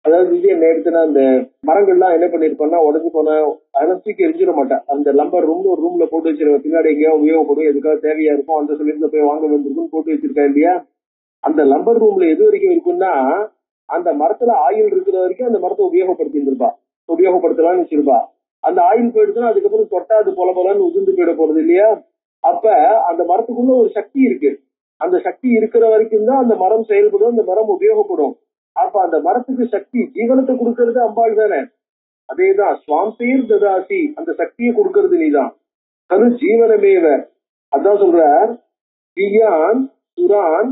அதாவது இது என்ன எடுத்துன்னா, அந்த மரங்கள்லாம் என்ன பண்ணிருப்போம்னா உடஞ்சு போன அதெல்லாம் தூக்கி எரிஞ்சிட மாட்டேன், அந்த லம்பர் ரூம்னு ஒரு ரூம்ல போட்டு வச்சிருக்க, பின்னாடி எங்கேயோ உபயோகப்படும், எதுக்காக தேவையா இருக்கும் அந்த சொல்லிட்டு போய் வாங்க வேண்டியிருக்குன்னு போட்டு வச்சிருக்கா இல்லையா. அந்த லம்பர் ரூம்ல எது வரைக்கும் இருக்குன்னா, அந்த மரத்துல ஆயில் இருக்கிற வரைக்கும் அந்த மரத்தை உபயோகப்படுத்தலாம்னு வச்சிருப்பா. அந்த ஆயில் போயிடுச்சுன்னா அதுக்கப்புறம் தொட்டா அது போல போலன்னு உதிர்ந்து போயிட போறது இல்லையா. அப்ப அந்த மரத்துக்குள்ள ஒரு சக்தி இருக்கு, அந்த சக்தி இருக்கிற வரைக்கும் தான் அந்த மரம் செயல்படும், அந்த மரம் உபயோகப்படும். அப்ப அந்த மரத்துக்கு சக்தி ஜீவனத்தை கொடுக்கறது அம்பாள் தானே. அதேதான் சுவாம்சேர் ததாசி, அந்த சக்தியை கொடுக்கறது நீதான். அது ஜீவனமேவ, அதான் சொல்றார், ஸ்ரீயான் சுரான்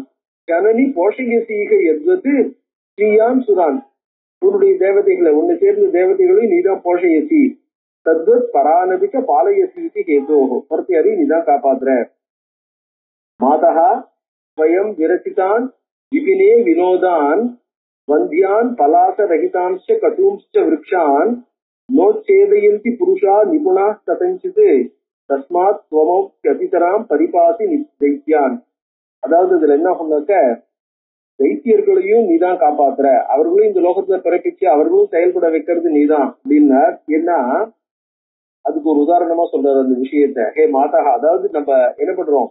ஜனனி போஷயசீக எத்வது ஸ்ரீயான் சுரான், உன்னுடைய தேவதைகளை, உன்னை சேர்ந்த தேவதைகளையும் நீதான் போஷயசி, தத்வத் பரானபிக்க பாலயசீதி ஹேதோஹோ, பொறுத்தையாரி நீதான் காப்பாத்துற. மாதா ஸ்வயம் விரசிதான் விபினே வினோதான் வந்தியான் பலாச ரஹிதான்ச்ச கட்டூம்ச்ச விருக்ஷான் நோச்சேதயந்தி புருஷா நிபுணா கதஞ்சித் தஸ்மாத் துவமோப்யதிதராம் பரிபாசி தைத்யான். அதாவது இதுல என்ன சொன்னாக்க, தைத்தியர்களையும் நீதான் காப்பாத்துற, அவர்களையும் இந்த லோகத்துல பிறப்பிச்சு அவர்களும் செயல்பட வைக்கிறது நீதான் அப்படின்னா. ஏன்னா அதுக்கு ஒரு உதாரணமா சொல்றாரு அந்த விஷயத்த. ஹே மாதா, அதாவது நம்ம என்ன பண்றோம்,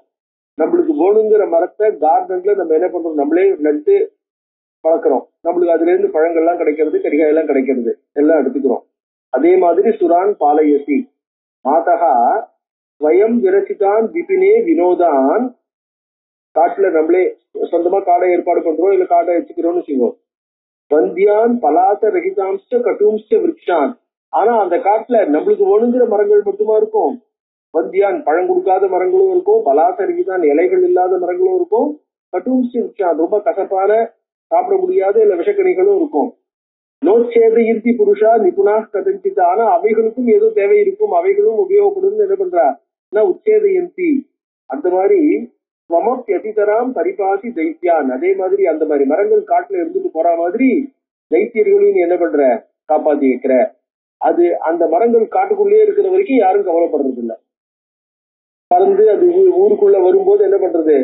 நம்மளுக்கு வேணுங்கிற மரத்தை கார்டன்ல நம்ம என்ன பண்றோம், நம்மளே நட்டு வளர்க்கிறோம், நம்மளுக்கு அதுல இருந்து பழங்கள்லாம் கிடைக்கிறது, கரிகாய் எல்லாம் கிடைக்கிறது, எல்லாம் எடுத்துக்கிறோம். அதே மாதிரி சுரான் பாலயசி மாதா ஸ்வயம் விரசிதான் விபினே வினோதான், காட்டுல நம்மளே சொந்தமா காடை ஏற்பாடு பண்றோம், இல்ல காடை வச்சுக்கிறோம்னு வச்சுக்கோம். வந்தியான் பலாச ரஹிதாம்ச்ச கட்டூம்ச்ச விருக்ஷான், ஆனா அந்த காட்டுல நம்மளுக்கு வேணுங்கிற மரங்கள் மட்டுமா இருக்கும், வந்தியான் பழம் கொடுக்காத மரங்களும் இருக்கும், பலாச ரஹிதான் இலைகள் இல்லாத மரங்களும் இருக்கும், கட்டூம்ச்ச விருக்ஷான் ரொம்ப கசப்பான சாப்பிட முடியாத இல்ல விஷக்கணிகளும் இருக்கும். நோச்சேதயந்தி புருஷா நிபுணா கதஞ்சித், ஆனா அவைகளுக்கும் ஏதோ தேவை இருக்கும், அவைகளும் உபயோகப்படும். என்ன பண்றா உச்சேதயந்தி, அந்த மாதிரி ஸ்வமப்யதிதராம் பரிபாசி தைத்யான், அதே மாதிரி அந்த மாதிரி மரங்கள் காட்டுல இருந்துட்டு போற மாதிரி தைத்தியர்களையும் என்ன பண்ற, காப்பாத்தி வைக்கிற. அது அந்த மரங்கள் காட்டுக்குள்ளேயே இருக்கிற வரைக்கும் யாரும் கவலைப்படுறது இல்லை. பறந்து அது ஊருக்குள்ள வரும்போது என்ன பண்றது,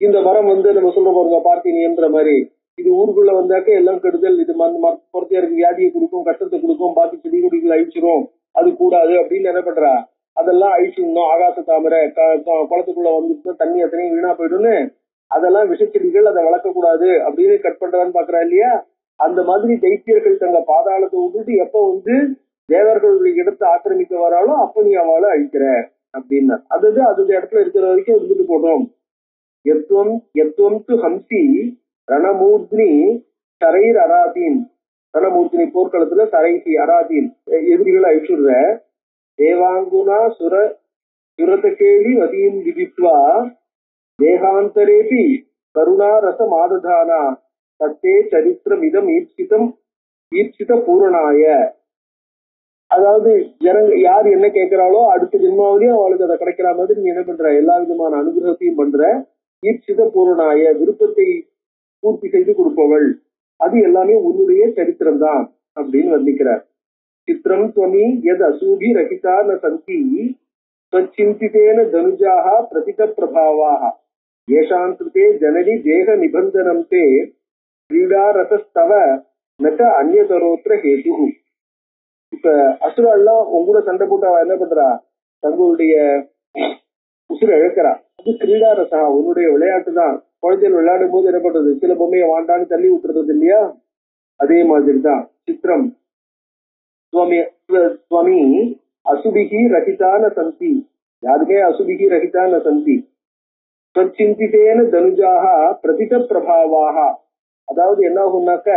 இந்த மரம் நம்ம சொல்ற பாருங்க பார்த்தினியன்ற மாதிரி, இது ஊருக்குள்ள வந்தாக்க எல்லாம் கெடுதல், இது பொறுத்தையாருக்கு வியாதியை கொடுக்கும், கஷ்டத்தை கொடுக்கும், பாக்கி செடி கொடிகள் அழிச்சிரும், அது கூடாது அப்படின்னு என்ன பண்றா, அதெல்லாம் அழிச்சிடணும். ஆகாச தாமரை குளத்துக்குள்ள வந்துட்டு தண்ணி அத்தனையும் வீணா போயிடும்னு அதெல்லாம் விஷச்செடிகள், அதை வளர்க்கக்கூடாது அப்படின்னு கட் பண்றான்னு பாக்குறா இல்லையா. அந்த மாதிரி தைத்தியர்கள் தங்க பாதாளத்தை விட்டுட்டு எப்ப தேவர்களுடைய இடத்தை ஆக்கிரமிக்க வராலும் அப்ப நீ அவளை அழிக்கிற அப்படின்னா, அது இடத்துல இருக்கிற வரைக்கும் இருந்துட்டு போட்டோம். எத்துவம் து ஹம்சி ரணமூர்த்னி சரைர் அராதீன். ரணமூர்த்தினி போர்க்களத்துல சரைசி அராதீன் எதிரிகளை அழிச்சுடுற. தேவாங்குனா சுரதகேலி வதீம் விதித்வா தேகாந்தரேபி கருணா ரச மாததானா தத்தே சரித்திரமிதம் ஈப்சித பூரணாய. அதாவது ஜனங்க யார் என்ன கேட்கிறாளோ அடுத்த ஜென்மாவிலையும் அவளுக்கு அதை கிடைக்கிற மாதிரி நீ என்ன பண்ற, எல்லா விதமான அனுகிரகத்தையும் பண்ற. ஈப்சித பூரணாய, விருப்பத்தை பூர்த்தி செய்து கொடுப்பவள், அது எல்லாமே உன்னுடைய சரித்திரம் தான் அப்படின்னு வர்ணிக்கிறார். சித்திரம் துவமி எத் அசூபி ரகிதா ந சந்தி ஸ்வச்சிந்திதேன தனுஜாஹ பிரதித பிரபாவாஹ ஏஷான் கிருதே ஜனனி தேக நிபந்தனம் தே கிரீடா ரசஸ்தவ நச்ச அந்நியதரோத்ர ஹேது. இப்ப அசுரெல்லாம் உங்கூட சண்டை போட்டு அவ என்ன பண்றா, தங்களுடைய உசுரை இழக்கிறா. அது கிரீடா ரசா, உன்னுடைய விளையாட்டு தான். குழந்தைகள் விளையாடும் போது என்ன பண்றது, சில பொம்மையை வாண்டான்னு தள்ளி விட்டுறது இல்லையா, அதே மாதிரிதான். சித்திரம் ஸ்வமி அசுபிகி ரஹிதான சந்தி, யாருமே அசுபிகி ரஹிதான சந்தி. ஸ்வச்சிந்திதேன தனுஜாக பிரதித பிரபாவாக, அதாவது என்ன ஆகும்னாக்க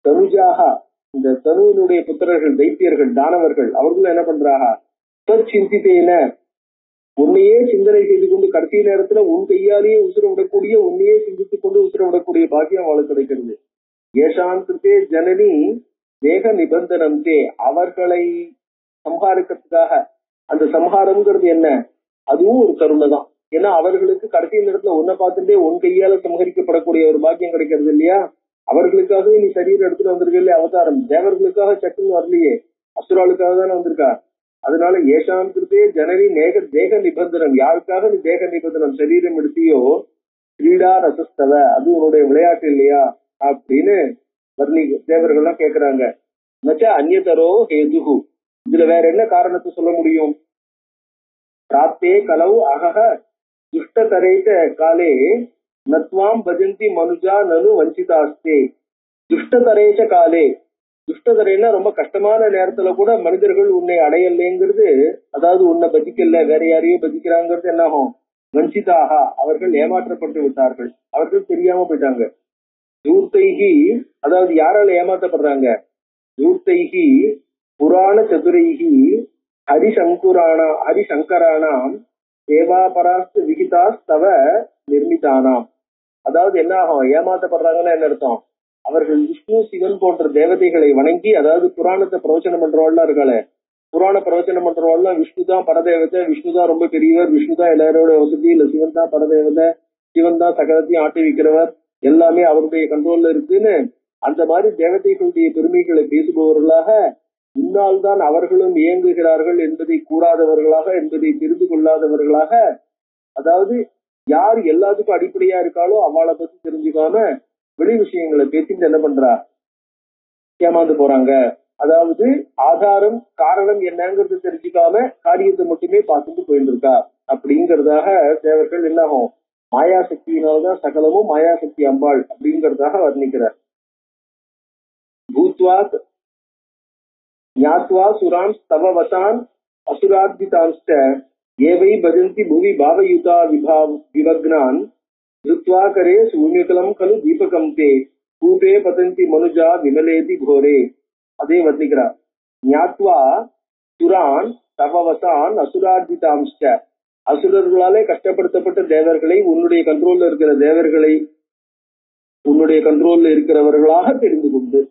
தனுஜாக, இந்த தனுவினுடைய புத்திரர்கள் தைத்தியர்கள் தானவர்கள் அவர்களும் என்ன பண்றாங்க, ஸ்வச்சிந்திதேன உன்னையே சிந்தனை செய்து கொண்டு கடைசி நேரத்துல உன் கையாலேயே உசுர விடக்கூடிய, உன்னையே சிந்தித்துக் கொண்டு உசுர விடக்கூடிய பாக்கியம் அவளுக்கு கிடைக்கிறது. ஏஷாந்தே ஜனனி தேக நிபந்தனம் தே, அவர்களை சம்ஹாரிக்கிறதுக்காக, அந்த சம்ஹாரம்ங்கிறது என்ன, அதுவும் ஒரு கருணை தான். ஏன்னா அவர்களுக்கு கடைசி நேரத்துல உன்னை பார்த்துட்டே உன் கையால சம்ஹரிக்கப்படக்கூடிய ஒரு பாக்கியம் கிடைக்கிறது இல்லையா. அவர்களுக்காகவே நீ சரீரம் எடுத்துட்டு வந்திருக்க இல்லையா அவதாரம், தேவர்களுக்காக சட்டுன்னு வரலையே, அசுராளுக்காக தானே வந்திருக்கா. அதனால ஏஷான் கிருத்தே ஜனனி தேக நிபந்தனம், யாருக்காக நீ தேக நிபந்தனம் சரீரம் எடுத்தியோ கிரீடா ரசஸ்தவ, அது உன்னுடைய விளையாட்டு இல்லையா அப்படின்னு தேவர்கள்லாம் கேட்கிறாங்க. நச்சா அந்நியதரோ ஹேதுகு, இதுல வேற என்ன காரணத்தை சொல்ல முடியும். பிராப்தே கலவு அகஹ துஷ்டதரைத்த காலே நத்வாம் பஜந்தி மனுஜா நனு வஞ்சிதாஸ்தே. துஷ்டதரேச்ச காலே, துஷ்டதரைன்னா ரொம்ப கஷ்டமான நேரத்துல கூட மனிதர்கள் உன்னை அடையலைங்கிறது, அதாவது உன்னை பஜிக்கல வேற யாரையும் பஜிக்கிறாங்கிறது என்ன ஆகும், வஞ்சிதாக, அவர்கள் ஏமாற்றப்பட்டு விட்டார்கள், அவர்கள் தெரியாம போயிட்டாங்க. தூர்த்தைகி, அதாவது யாரால ஏமாற்றப்படுறாங்க, தூர்த்தைகி புராண சதுரைகி ஹரிசங்கரானாம் சேவாபராஸ்து விகிதாஸ்தவ நிர்மிதானாம். அதாவது என்ன ஆகும், ஏமாற்றப்படுறாங்கன்னா என்ன அர்த்தம், அவர்கள் விஷ்ணு சிவன் போன்ற தேவதைகளை வணங்கி, அதாவது புராணத்தை பிரவச்சனம் பண்றவாள்லாம் இருக்காளே, புராண பிரவச்சனம் பண்றவாள்லாம் விஷ்ணு தான் பரதேவதை, விஷ்ணு தான் ரொம்ப பெரியவர், விஷ்ணு தான் எல்லாரோட வசதி, இல்ல சிவன் தான் பரதேவதை, சிவன் தான் சகலத்தையும் ஆட்டி வைக்கிறவர், எல்லாமே அவருடைய கண்ட்ரோல்ல இருக்குன்னு அந்த மாதிரி தேவதைகளுடைய பெருமைகளை பேசுபவர்களாக முன்னால் தான் அவர்களும் இயங்குகிறார்கள் என்பதை கூறாதவர்களாக, என்பதை தெரிந்து கொள்ளாதவர்களாக, அதாவது யார் எல்லாத்துக்கும் அடிப்படையா இருக்காளோ அவளை பத்தி தெரிஞ்சுக்காம வெளி விஷயங்களை பேசிட்டு என்ன பண்றா, ஏமாந்து போறாங்க. அதாவது ஆதாரம் காரணம் என்னங்கிறது தெரிஞ்சுக்காம காரியத்தை மட்டுமே பார்த்துட்டு போயிட்டு இருக்கா அப்படிங்கிறதாக தேவர்கள் என்னாகும், மாயாசக்தியினால்தான் சகலமும் மாயாசக்தி அம்பாள் அப்படிங்கிறதாக வர்ணிக்கிறார். பூத்வாத் ஞாத்வா சுரான் ஸ்தவவசான் அசுரார்த்திதான்ஸ்ட ஏவை பஜந்தி புவி பாவயுதா விவக்னான் ருத்வா கரே சூன்யகலம் கலு தீபகம் தே கூபே பதந்தி மனுஜா விமலேதி கோரே. அதே வர்ணிக்கிறார். ஞாத்வா சுரான் ஸ்தவவசான் அசுரார்த்திதான்ஸ்ட, அசுரர்களாலே கஷ்டப்படுத்தப்பட்ட தேவர்களை, உன்னுடைய கண்ட்ரோல்ல இருக்கிற தேவர்களை உன்னுடைய கண்ட்ரோல்ல இருக்கிறவர்களாக தெரிந்து கொண்டு,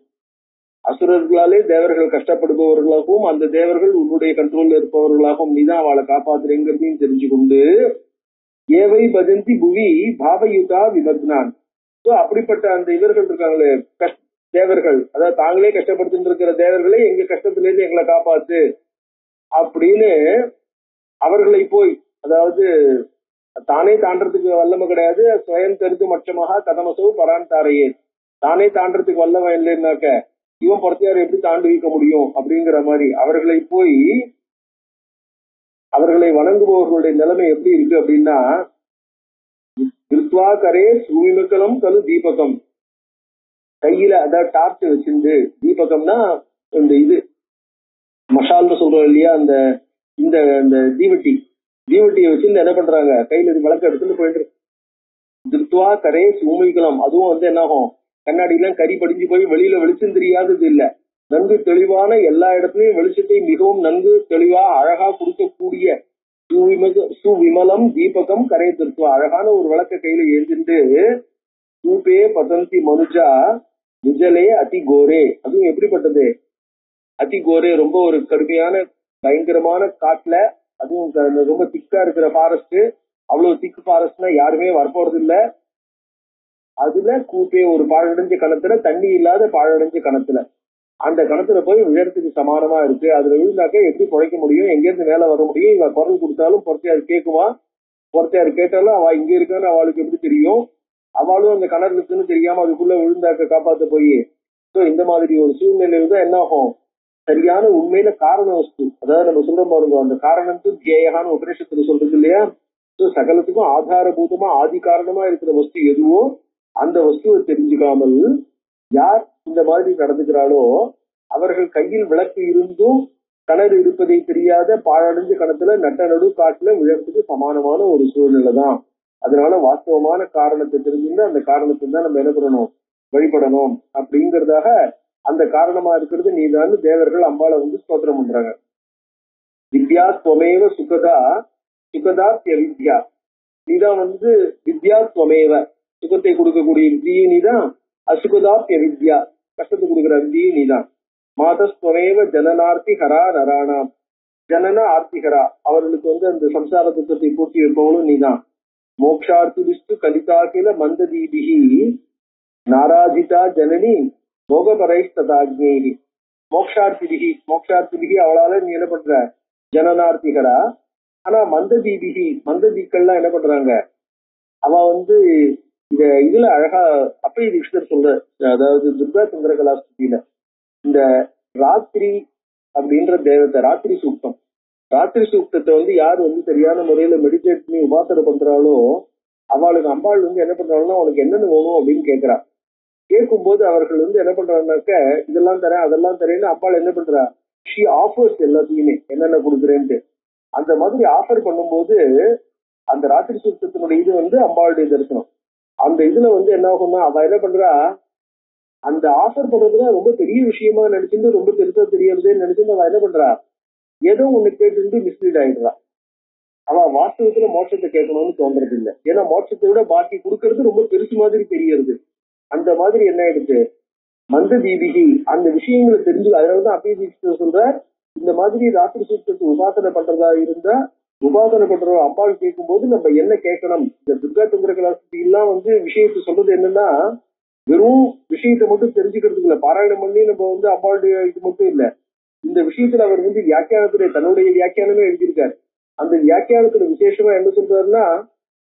அசுரர்களாலே தேவர்கள் கஷ்டப்படுபவர்களாகவும் அந்த தேவர்கள் உன்னுடைய கண்ட்ரோல்ல இருப்பவர்களாகவும் நீதான் அவளை காப்பாத்துறேங்கிறதையும் தெரிஞ்சு கொண்டு, ஏவை பஜந்தி புவி பாவயுதா விவக்னான், அப்படிப்பட்ட அந்த இவர்கள் இருக்காங்களே தேவர்கள், அதாவது தாங்களே கஷ்டப்படுத்திட்டு இருக்கிற தேவர்களே எங்க கஷ்டத்துல இருந்து எங்களை காப்பாத்து அப்படின்னு அவர்களை போய், அதாவது தானே தாண்டறதுக்கு வல்லமை கிடையாது, ஸ்வயம் தெரிந்து மற்றமாக கதமசோ பரான் தாரையே, தானே தாண்டறதுக்கு வல்லமை இல்லைன்னாக்க இவன் பொறுத்தையார் எப்படி தாண்டு வைக்க முடியும் அப்படிங்கிற மாதிரி அவர்களை போய், அவர்களை வணங்குபவர்களுடைய நிலைமை எப்படி இருக்கு அப்படின்னா, திருத்வா கரே சூவிமக்கலம் கலு தீபகம், கையில அதாவது டார்ச் வச்சிருந்து, தீபகம்னா இந்த இது மஷால்னு சொல்றோம் இல்லையா, அந்த இந்த இந்த தீவட்டியை வச்சிருந்து என்ன பண்றாங்க, கையில விளக்கு எடுத்துட்டு போயிட்டு திருத்வா கரே சூமிக்கலாம். அதுவும் வந்து என்ன ஆகும், கண்ணாடி எல்லாம் கறி படிஞ்சு போய் வெளியில வெளிச்சம் தெரியாதது இல்ல, நன்கு தெளிவான எல்லா இடத்துலயும் வெளிச்சத்தை மிகவும் நன்கு தெளிவா அழகா கொடுக்கக்கூடிய சுவிமலம் தீபகம் கரை திருத்துவா, அழகான ஒரு விளக்க கையில ஏந்திண்டு, தூபே பதந்தி மனுஜா நிஜலே அதி கோரே, அதுவும் எப்படிப்பட்டது, அதி கோரே ரொம்ப ஒரு கடுமையான பயங்கரமான காட்டுல, அதுவும் ரொம்ப திக்கா இருக்கிற ஃபாரஸ்ட், அவ்வளவு திக்கு ஃபாரஸ்ட்னா யாருமே வரப்போறது இல்ல, அதுல கூப்பே ஒரு பாழடைஞ்ச கணத்துல, தண்ணி இல்லாத பாழடைஞ்ச கணத்துல, அந்த கணத்துல போய் விழறதுக்கு சமானமா இருக்கு, அதுல விழுந்தாக்க எப்படி குழைக்க முடியும், எங்க இருந்து மேல வர முடியும், இவ குரல் கொடுத்தாலும் பொறுத்தையாரு கேட்குமா, பொறுத்தையாரு கேட்டாலும் அவ இங்க இருக்கான்னு அவளுக்கு எப்படி தெரியும், அவளும் அந்த கிணறு இருக்குன்னு தெரியாம அதுக்குள்ள விழுந்தாக்க காப்பாத்த போய், இந்த மாதிரி ஒரு சூழ்நிலையில தான் என்ன ஆகும், சரியான உண்மையில காரண வஸ்து, அதாவது நம்ம சொல்ற பாருங்க, அந்த காரணத்து ஜேயகான்னு உபநிஷத்துல சொல்றது இல்லையா, சகலத்துக்கும் ஆதாரபூதமா ஆதி காரணமா இருக்கிற வஸ்து எதுவோ அந்த வஸ்துவை தெரிஞ்சுக்காமல் யார் இந்த மாதிரி நடந்துக்கிறாளோ அவர்கள் கையில் விளக்கு இருந்தும் கிணறு இருப்பதை தெரியாத பாழடைஞ்ச கணத்துல நட்ட நடு காட்டுல விழறதுக்கு சமானமான ஒரு சூழ்நிலை தான். அதனால வாஸ்தவமான காரணத்தை தெரிஞ்சுட்டு அந்த காரணத்தை தான் நம்ம என்ன பண்ணணும், வழிபடணும் அப்படிங்கிறதாக அந்த காரணமா இருக்கிறது நீதான் தேவர்கள் அம்பாளை வந்து ஸ்தோத்திரம் பண்றாங்க. வித்யா துவமேவ சுகதா சுகதா வித்யா, நீதான் வந்து வித்யா துவமேவ, சுகத்தை கொடுக்கக்கூடிய வித்தியும் நீதான், அசுகதாப்ய வித்யா கஷ்டத்தை கொடுக்குற வித்தியும் நீதான். மாதஸ்துவமேவ ஜனனார்த்தி ஹரா நராணாம், ஜனன ஆர்த்திகரா அவர்களுக்கு வந்து அந்த சம்சார துக்கத்தை பூட்டி வைப்பவளும் நீதான். மோக்ஷார்த்திவிஷ்டு கலிதாகில மந்ததீபிகி நாராஜிதா ஜனனி போகபரைஸ்ததாஜ்ஞேகி, மோக்ஷார்த்திபிகி அவளால நீ என்ன பண்ற, ஜனனார்த்திகரா, ஆனா மந்ததீபிகி மந்ததீக்கள்லாம் என்ன பண்றாங்க, அவ வந்து இதுல அழகா அப்பய தீட்சிதர் சொல்ற, அதாவது துர்கா சந்திர கலாஸ்தியில இந்த ராத்திரி அப்படின்ற தேவத்தை, ராத்திரி சூக்தத்தை வந்து யாரு வந்து சரியான முறையில மெடிடேட் பண்ணி உபாசனை பண்றாளோ அவளுக்கு அம்பாள் வந்து என்ன பண்றாங்கன்னா அவளுக்கு என்னென்ன வேணும் அப்படின்னு கேட்கிறா. கேட்கும்போது அவர்கள் வந்து என்ன பண்றாங்கனாக்க இதெல்லாம் தரேன் அதெல்லாம் தரேன்னு அம்பாள் என்ன பண்றா, ஷி ஆஃபர்ஸ் எல்லாத்தையுமே என்னென்ன கொடுக்குறேன்ட்டு. அந்த மாதிரி ஆஃபர் பண்ணும்போது அந்த ராத்திரி சூக்தத்தினுடைய இது வந்து அம்பாளுடைய தரிசனம். அந்த இதுல வந்து என்ன ஆகும்னா அவ என்ன பண்றா, அந்த ஆஃபர் பண்றதுல ரொம்ப பெரிய விஷயமா நினைச்சுட்டு, ரொம்ப பெருசா தெரியாதுன்னு நினைச்சுட்டு அவ என்ன பண்றா, ஏதோ ஒண்ணு கேட்டு மிஸ்லீட் ஆயிடுறா. அவ வாஸ்தவத்துல மோட்சத்தை கேட்கணும்னு தோன்றது இல்லை, ஏன்னா மோட்சத்தை விட பாக்கி கொடுக்கறது ரொம்ப பெருசு மாதிரி தெரியறது. அந்த மாதிரி என்ன ஆயிடுச்சு, மந்த தீபிகி அந்த விஷயங்களை தெரிஞ்சு, அதனாலதான் அப்பய தீட்சிதர் சொல்ற, இந்த மாதிரி ராத்திரி சூக்தத்தை உபாசனை பண்றதா இருந்தா உபாசனை பண்ற அம்பாள் கேட்கும் போது நம்ம என்ன கேட்கணும். இந்த துர்கா சந்திர கலாசக்தி எல்லாம் வந்து விஷயத்தை சொல்றது என்னன்னா, வெறும் விஷயத்தை மட்டும் தெரிஞ்சுக்கிறதுக்கு இல்ல, பாராயணம் பண்ணி நம்ம வந்து அம்பாளுடைய இது மட்டும் இல்ல, இந்த விஷயத்துல அவர் வந்து வியாக்கியானத்துல தன்னுடைய வியாக்கியானமே எழுதியிருக்காரு. அந்த வியாக்கியானத்துல விசேஷமா என்ன சொல்றாருன்னா,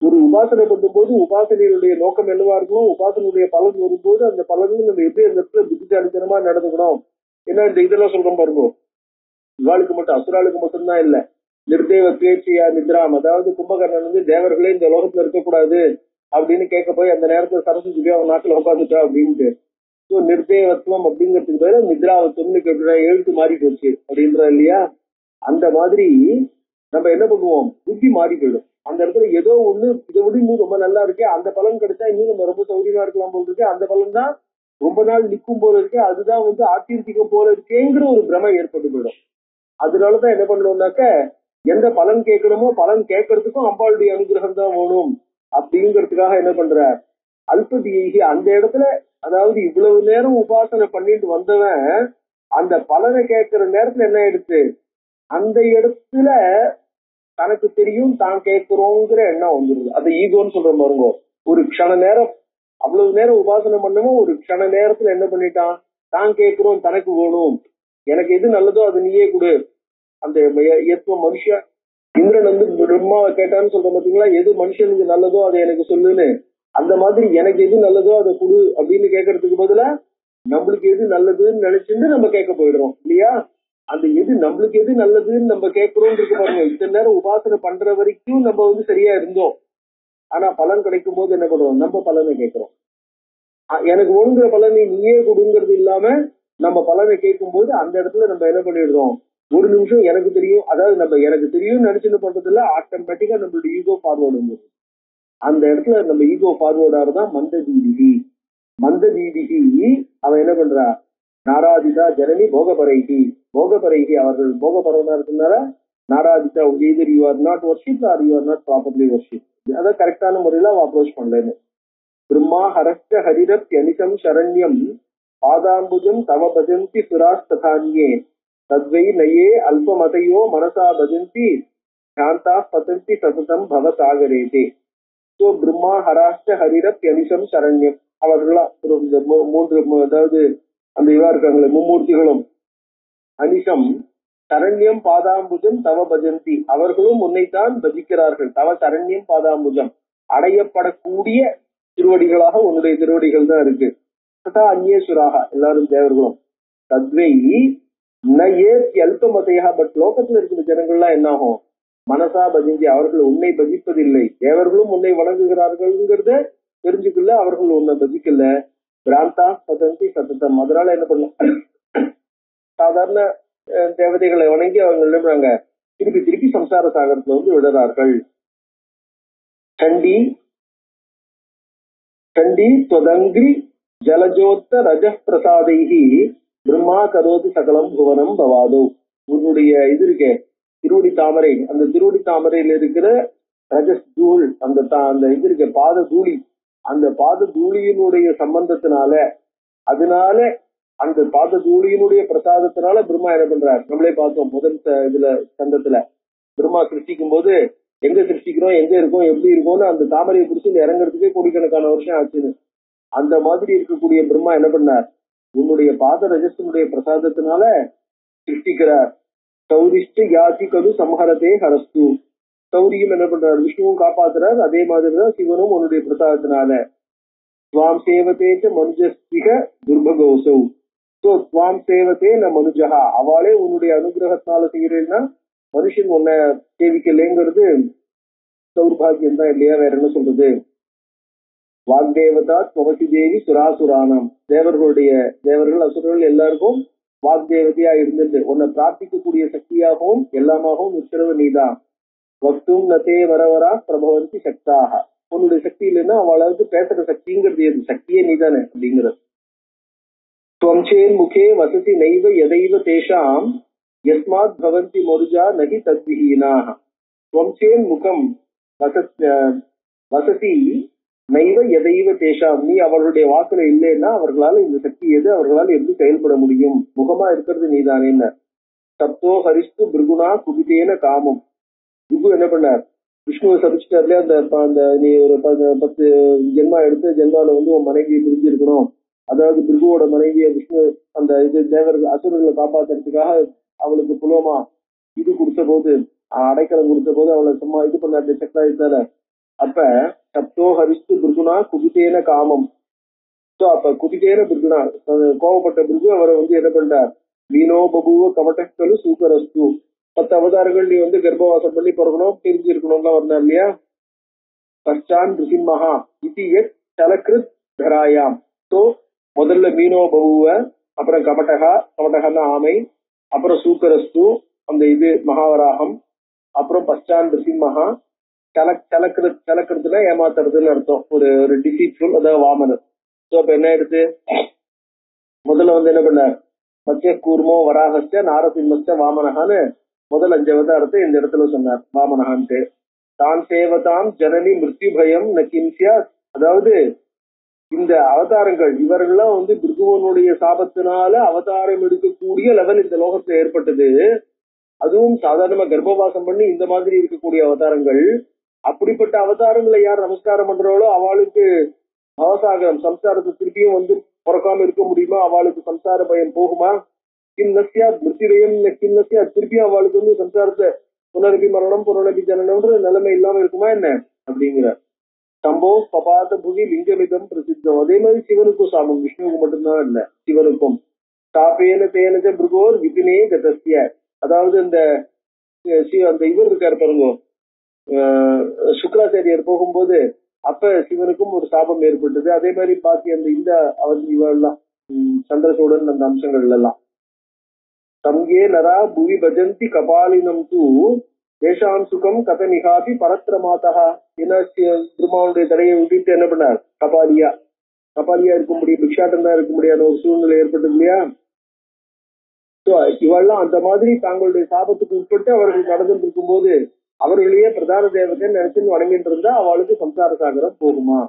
ஒரு உபாசனை பண்ணும்போது உபாசனையுடைய நோக்கம் என்னவா இருக்கணும், உபாசனையுடைய பலன் வரும்போது அந்த பலனும் நம்ம எப்படி அந்த இடத்துல புத்திசாலித்தனமா நடந்துக்கணும். ஏன்னா இந்த இதெல்லாம் சொல்றோம் பாருங்க, இவாளுக்கு மட்டும் அசுராளுக்கு மட்டும்தான் இல்ல, நிர்தேவ பேச்சியா நித்ராம், அதாவது கும்பகர்ணன் வந்து தேவர்களே இந்த உலகத்துல இருக்கக்கூடாது அப்படின்னு கேட்க போய் அந்த நேரத்துல சரஸ்வதி அவன் நாட்டுல உட்காந்துட்டா அப்படின்ட்டு, நிர்தேவத்துவம் அப்படிங்கிறதுக்கு பேர நித்ராவத்துவம்னு கேட்டு எழுத்து மாறி போச்சு அப்படின்ற இல்லையா. அந்த மாதிரி நம்ம என்ன பண்ணுவோம், புத்தி மாறி போயிடும். அந்த இடத்துல ஏதோ ஒண்ணு இதை விட இன்னும் ரொம்ப நல்லா இருக்கே, அந்த பலன் கிடைச்சா இன்னும் நம்ம ரொம்ப சௌகரியமா இருக்கலாம் போல இருக்கு, அந்த பலன் தான் ரொம்ப நாள் நிற்கும் போல இருக்கு, அதுதான் வந்து ஆத்தியர்த்திகம் போல இருக்கேங்கிற ஒரு பிரமை ஏற்பட்டு போயிடும். அதனாலதான் என்ன பண்ணணும்னாக்க, எந்த பலன் கேட்கணுமோ பலன் கேட்கறதுக்கும் அம்பாளுடைய அனுகிரகம் தான் வேணும் அப்படிங்கிறதுக்காக என்ன பண்ற, அல்பதியை அந்த இடத்துல, அதாவது இவ்வளவு நேரம் உபாசனை பண்ணிட்டு வந்தவன் அந்த பலனை கேட்கிற நேரத்துல என்ன ஆயிடுச்சு, அந்த இடத்துல தனக்கு தெரியும் தான் கேட்கிறோங்கிற எண்ணம் வந்துருது. அது ஈகோன்னு சொல்ற பாருங்க. ஒரு க்ஷண நேரம் அவ்வளவு நேரம் உபாசனை பண்ணவும் ஒரு க்ஷண நேரத்துல என்ன பண்ணிட்டான், தான் கேட்கிறோம் தனக்கு வேணும், எனக்கு எது நல்லதோ அது நீயே கொடு. அந்த ஏத்துவ மனுஷன் இந்திரன் வந்து பிரம்மாவை கேட்டான்னு சொல்றோம் பாத்தீங்களா, எது மனுஷனுக்கு நல்லதோ அதை எனக்கு சொல்லுன்னு. அந்த மாதிரி எனக்கு எது நல்லதோ அதை கொடு அப்படின்னு கேட்கறதுக்கு பதிலா நம்மளுக்கு எது நல்லதுன்னு நினைச்சுட்டு நம்ம கேட்க போயிடுறோம் இல்லையா. அந்த எது நம்மளுக்கு எது நல்லதுன்னு நம்ம கேட்கிறோம் இருக்கு பாருங்க. இத்தனை நேரம் உபாசனை பண்ற வரைக்கும் நம்ம வந்து சரியா இருந்தோம். ஆனா பலன் கிடைக்கும் போது என்ன பண்ணுவோம், நம்ம பலனை கேட்கிறோம். எனக்கு ஒழுங்குற பலனை நீயே கொடுங்கிறது இல்லாம நம்ம பலனை கேட்கும் போது அந்த இடத்துல நம்ம என்ன பண்ணிடுறோம், ஒரு நிமிஷம் எனக்கு தெரியும், அதாவது நம்ம எனக்கு தெரியும் நினைச்சுன்னு பண்றதுல ஆட்டோமேட்டிக்கா நம்மளோட ஈகோ ஃபார்வர்டு வந்துடும். அந்த இடத்துல நம்ம ஈகோ ஃபார்வர்டாக தான் மந்த தீதிகி. மந்த தீதிகி அவன் என்ன பண்றா, நாராதிதா ஜனனி போகபரைகி. போகபரைகி அவர்கள் போகபரவனா இருக்கிறதுனால நாராதிதா either you are not worshipped or you are not properly worshipped. அதான் கரெக்டான முறையில அவன் அப்ரோச் பண்ணலன்னு. பிரம்மா ஹரஸ்ட ஹரிரத் யனிசம் சரண்யம் பாதாம்புஜம் தவ பஜந்தி சுராஸ்ததான்யே தத்வை நயே அல்பமதையோ மனசா பஜந்தி சாந்தா பதந்தி சததம் பவசாகரேதே. ஸோ பிரம்மா ஹராஷ்ட ஹரிரத் யனிசம் சரண்யம் அவர்களா மூன்று, அதாவது அந்த இவா இருக்காங்களே மும்மூர்த்திகளும் அனிஷம் சரண்யம் பாதாம்புஜம் தவ பஜந்தி அவர்களும் உன்னைத்தான் பஜிக்கிறார்கள். தவ சரண்யம் பாதாம்புஜம் அடையப்படக்கூடிய திருவடிகளாக உன்னுடைய திருவடிகள் தான் இருக்கு. ததா அந்நேஸ்வராக எல்லாரும் தேவர்களும். தத்வை ந ஏத் அல்பமதையா. பட் லோகத்துல இருக்கிற ஜனங்கள்லாம் என்ன ஆகும், மனசா பஜந்தி அவர்கள் உன்னை பஜிப்பதில்லை. தேவர்களும் உன்னை வணங்குகிறார்கள்ங்கிறத தெரிஞ்சுக்கல, அவர்கள் உன்னை பஜிக்கல. பிராந்தா பதந்தி சததம். அதனால என்ன பண்ண, சாதாரண தேவதைகளை வணங்கி அவங்க எழுதுறாங்க, திருப்பி திருப்பி சம்சார சாகரத்துல வந்து விடுறார்கள். சண்டி சண்டி தொதங்கிரி ஜலஜோத்த ரஜ பிரசாதைகி பிரம்மா கரோதி சகலம் புவனம் பவாதோ. உன்னுடைய இது இருக்கே திருவடி தாமரை, அந்த திருவடி தாமரையில இருக்கிற ரஜஸ் தூள், அந்த இது இருக்க பாத தூளி, அந்த பாத தூளியினுடைய சம்பந்தத்தினால, அதனால அந்த பாத தூளியினுடைய பிரசாதத்தினால பிரம்மா என்ன பண்றார், நம்மளே பார்த்தோம் முதல் இதுல சந்தத்துல. பிரம்மா சிருஷ்டிக்கும் போது எங்க சிருஷ்டிக்கிறோம், எங்க இருக்கோம், எப்படி இருக்கோம்னு அந்த தாமரையை பிடிச்சி இறங்குறதுக்கே கோடிக்கணக்கான வருஷம் ஆச்சுன்னு. அந்த மாதிரி இருக்கக்கூடிய பிரம்மா என்ன பண்ணார், உன்னுடைய பாத ரஜத்தினுடைய பிரசாதத்தினால சிருஷ்டிக்கிறார். சௌரிஷ்ட யாதி கது சம்ஹரதே ஹரஸ்து. சௌரியும் என்ன பண்றார், விஷ்ணுவும் காப்பாத்துறார். அதே மாதிரிதான் சிவனும் உன்னுடைய பிரசாதத்தினால. துவாம் சேவத்தேச்ச மனுஜஸ்திக துர்பகோசௌ. சோ துவாம் சேவத்தே ந மனுஜகா. அவளே உன்னுடைய அனுகிரகத்தினால செய்யறேன்னா மனுஷன் உன்னை சேவிக்கலைங்கிறது சௌர்பாகியம் தான் இல்லையா, வேற என்ன சொல்றது. வாக்தேவதா துவசி தேவி சுராசுரானம். தேவர்கள் அசுரர்கள் எல்லாருக்கும் வாக்தேவதையா இருந்துட்டு உன்னை பிரார்த்திக்கக்கூடிய சக்தியாகவும் எல்லாமாகவும் இருக்கிறவ நீதான். வக்தும் நதே வரவரா பிரபவந்தி சக்தாக. உன்னுடைய சக்தி இல்லைன்னா அவளுக்கு பேசுற சக்திங்கிறது எது, சக்தியே நீதானே அப்படிங்கிறது. துவம்சேன் முகே வசதி நைவ எதைவ தேஷாம் யஸ்மாத் பவந்தி மருஜா நகி தத்விஹீனாஹ. துவம்சேன் முகம் வசதி நைவ எதைவ தேஷாம். நீ அவர்களுடைய வாக்குல இல்லைன்னா அவர்களால இந்த சக்தி எது, அவர்களால் எப்படி செயல்பட முடியும், முகமா இருக்கிறது நீதானே. சப்தோ ஹரிஸ்து பிருகுணா குபிதேன காமம். பிருகு என்ன பண்ணார், விஷ்ணுவை சபிச்சிட்டார்ல, அந்த நீ ஒரு 10 ஜென்மா எடுத்து ஜென்மால வந்து உன் மனைவியை பிரிஞ்சிருக்கணும். அதாவது பிருகுவோட மனைவியை விஷ்ணு அந்த இது தேவர்கள் அசுரர்களை காப்பாத்துறதுக்காக அவளுக்கு புலோமா இது கொடுத்த போது, அடைக்கலம் கொடுத்த போது அவளை சும்மா இது பண்ணாரு சக்கராயுத்தால. அப்ப சப்தோ ஹரிஸ்து பிருகுணா குபிதேன காமம். சோ அப்ப குபிதேன பிருகுணா கோவப்பட்ட பிருகு அவரை வந்து என்ன பண்ணார், மீனோ பபுவ கவட்டக்கலு சூக்கரஸ்து. 10 அவதாரங்கள் நீ வந்து கர்ப்பவாசம் பண்ணி பிறக்கணும், பிரிஞ்சிருக்கணும்லாம் வந்தார் இல்லையா. பச்சான் ரிசிம்மஹா இது சலகிருத் தராயாம். சோ முதல்ல மீனோ பபுவ, அப்புறம் கவட்டகன்னா ஆமை, அப்புறம் சூக்கரஸ்து அந்த இது மகாவராகம், அப்புறம் பச்சான் ரிசிம்மஹா. சலக்கிறதுனா ஏமாத்துறதுன்னு அர்த்தம், ஒரு டிசீட்ஃபுல், அதாவது வாமனர். சோ அப்ப என்ன ஆயிடுது, முதல்ல வந்து என்ன பண்ணார், மத்திய கூர்மோ வராகஸ்ட நாரசிம்மஸ்ட வாமனகான்னு முதல் 5 அவதாரத்தை இந்த இடத்துல சொன்னார் வாமனகான்ட்டு. தான் சேவதாம் ஜனனி மிருத்யு பயம் ந கிம்சியா. அதாவது இந்த அவதாரங்கள் இவர்கள்லாம் வந்து பிருகுவனுடைய சாபத்தினால அவதாரம் எடுக்கக்கூடிய லெவல் இந்த லோகத்துல ஏற்பட்டது. அதுவும் சாதாரணமா கர்ப்பவாசம் பண்ணி இந்த மாதிரி இருக்கக்கூடிய அவதாரங்கள். அப்படிப்பட்ட அவதாரங்களை யார் நமஸ்காரம் பண்றாளோ அவளுக்கு பவசாகரம் சம்சாரத்தை திருப்பியும் வந்து பிறக்காம இருக்க முடியுமா? அவளுக்கு சம்சார பயம் போகுமா? கிண்ணசியா மிருத்திவயம் கிண்ணசியா திருப்பியும் அவளுக்கு வந்து சம்சாரத்தை புனரபி மரணம் புனரபி ஜனனம்ன்ற நிலைமை இல்லாம இருக்குமா என்ன அப்படிங்கிற சம்போ பபாத புவி லிங்கமிதம் பிரசித்தம். அதே மாதிரி சிவனுக்கும் சாபம், விஷ்ணுவுக்கு மட்டும்தான் இல்ல சிவனுக்கும். தாப்பேன தேனஜ பிருகோர் விபினே கதஸ்ய. அதாவது இந்த இவர் இருக்காரு பாருங்க, சுக்ராச்சாரியர் போகும்போது அப்ப சிவனுக்கும் ஒரு சாபம் ஏற்பட்டது. அதே மாதிரி பாக்கி அந்த இந்த இவெல்லாம் சந்திரசூடன் அந்த அம்சங்கள் எல்லாம் தம்யே நரா புவி பஜந்தி கபாலினம் தூ தேசாம் சுகம் கதனிகாபி பரத்திரமாதா. ஏன்னா திருமாவனுடைய தலையை விட்டுட்டு என்ன பண்ணார்? கபாலியா இருக்க முடியும், பிக்ஷாட்டம் தான் இருக்க முடியாத ஒரு சூழ்நிலை ஏற்பட்டது இல்லையா? இவெல்லாம் அந்த மாதிரி தாங்களுடைய சாபத்துக்கு உட்பட்டு அவர்கள் நடந்துட்டு இருக்கும் போது அவர்களையே பிரதான தேவதை நினைச்சு வணங்கிட்டு இருந்தா அவளுக்கு சம்சார சாகரம் போகுமா?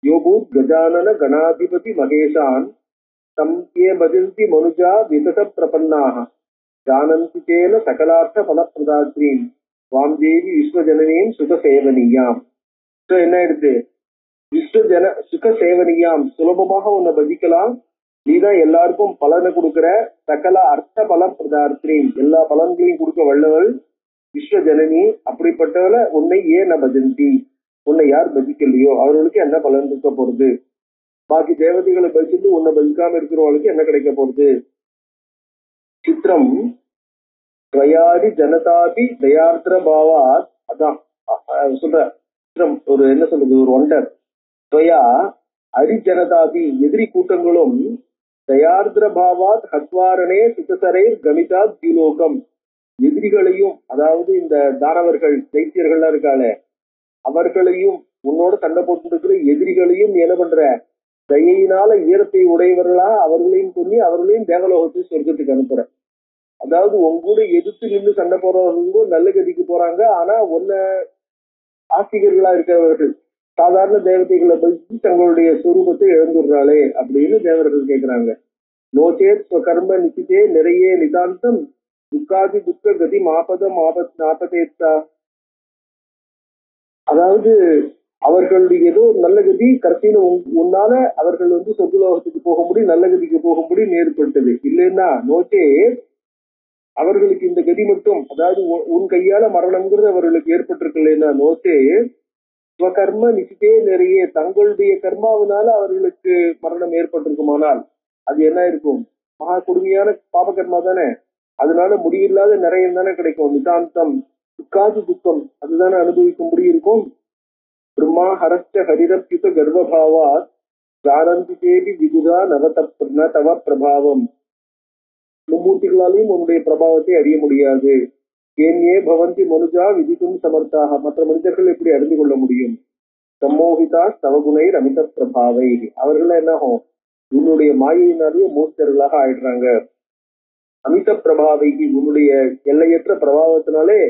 யோபூத் கஜானன கணாதிபதி மகேஷான் தம் ஏ பஜந்தி மனுஜா விதத பிரபன்னாக ஜானந்தி தேன சகலார்த்த பலப்பிரதாத்ரீம் வாம்தேவி விஸ்வஜனனீம் சுக சேவனியாம். என்ன எடுத்து விஸ்வஜன சுக சேவனியாம், சுலபமாக உன்னை பஜிக்கலாம், நீதான் எல்லாருக்கும் பலனை கொடுக்கிற, சகல அர்த்த பலம் பிரதார்த்தீம், எல்லா பலன்களையும் கொடுக்க வல்லவள் விஸ்வஜனனி. அப்படிப்பட்டவளை உன்னை ஏன் பஜந்தி, உன்னை யார் பஜிக்கலையோ அவர்களுக்கு என்ன பலன் இருக்க போறது? பாக்கி தேவதைகளை பஜித்து உன்னை பஜிக்காம இருக்கிறவங்களுக்கு என்ன கிடைக்க போறது? சித்திரம் துவயாதி ஜனதாபி தயார்த்திர பாவாத். அதான் சொல்ற சித்திரம், ஒரு என்ன சொல்றது, ஒரு ஒண்டர். துவயா அரி ஜனதாபி, எதிரி கூட்டங்களும் தயார்திர பாவாத் ஹத்வாரணே சித்தசரை கமிதா திலோகம், எதிரிகளையும் அதாவது இந்த தானவர்கள் தைத்தியர்கள்லாம் இருக்காளே அவர்களையும் உன்னோட சண்டை போட்டு இருக்கிற எதிரிகளையும் என்ன பண்ற? தயையினால ஈரத்தை உடையவர்களா அவர்களையும் கொண்டு அவர்களையும் தேவலோகத்தை சொர்க்கத்துக்கு அனுப்புற. அதாவது உங்கூட எதிர்த்து நின்று சண்டை போறவர்களும் நல்ல கதிக்கு போறாங்க. ஆனா ஒன்ன ஆசிரியர்களா இருக்கிறவர்கள் சாதாரண தேவதைகளை பற்றி தங்களுடைய சுரூபத்தை இழந்துடுறாளே அப்படின்னு தேவர்கள் கேட்கிறாங்க. நோச்சேத் கர்ம நிச்சிதே நிறைய நிதாந்தம் துக்காதி துக்க கதி மாபதம் நாபதேத்தா. அதாவது அவர்களுடைய ஏதோ நல்ல கதி கடைசியில உன்னால அவர்கள் வந்து சொர்க்கலோகத்துக்கு போகும்படி நல்ல கதிக்கு போகும்படி ஏற்பட்டது இல்லைன்னா நோச்சே அவர்களுக்கு இந்த கதி மட்டும், அதாவது உன் கையால மரணம்ங்கிறது அவர்களுக்கு ஏற்பட்டிருக்கலைன்னா நோச்சே கர்ம நிச்சயே நிறைய தங்களுடைய கர்மாவினால அவர்களுக்கு மரணம் ஏற்பட்டிருக்குமானால் அது என்ன இருக்கும்? மகா கொடுமையான பாப கர்மா தானே, அதனால முடிவில்லாத நிறைய தானே கிடைக்கும். நிதாந்தம் துக்காது துக்கம் அதுதானே அனுபவிக்கும்படி இருக்கும். பிரம்மா ஹரஸ்ட ஹரிரப்யுத கர்வபாவா ஜானந்தி தேவி விகுதா நவ பிரபாவம். மும்மூர்த்திகளாலையும் உன்னுடைய பிரபாவத்தை அறிய முடியாது. ஏன்யே பவந்தி மனுஜா விதிக்கும் சமர்த்தாக, மற்ற மனிதர்கள் எப்படி அறிந்து கொள்ள முடியும்? சம்மோகிதா ஸ்தவகுணை அமித பிரபாவை, அவர்கள் என்ன ஆகும்? உன்னுடைய மாயினாலேயே மூர்த்தர்களாக ஆயிடுறாங்க. அமித பிரபாவைக்கு உன்னுடைய எல்லையற்ற பிரபாவத்தினாலே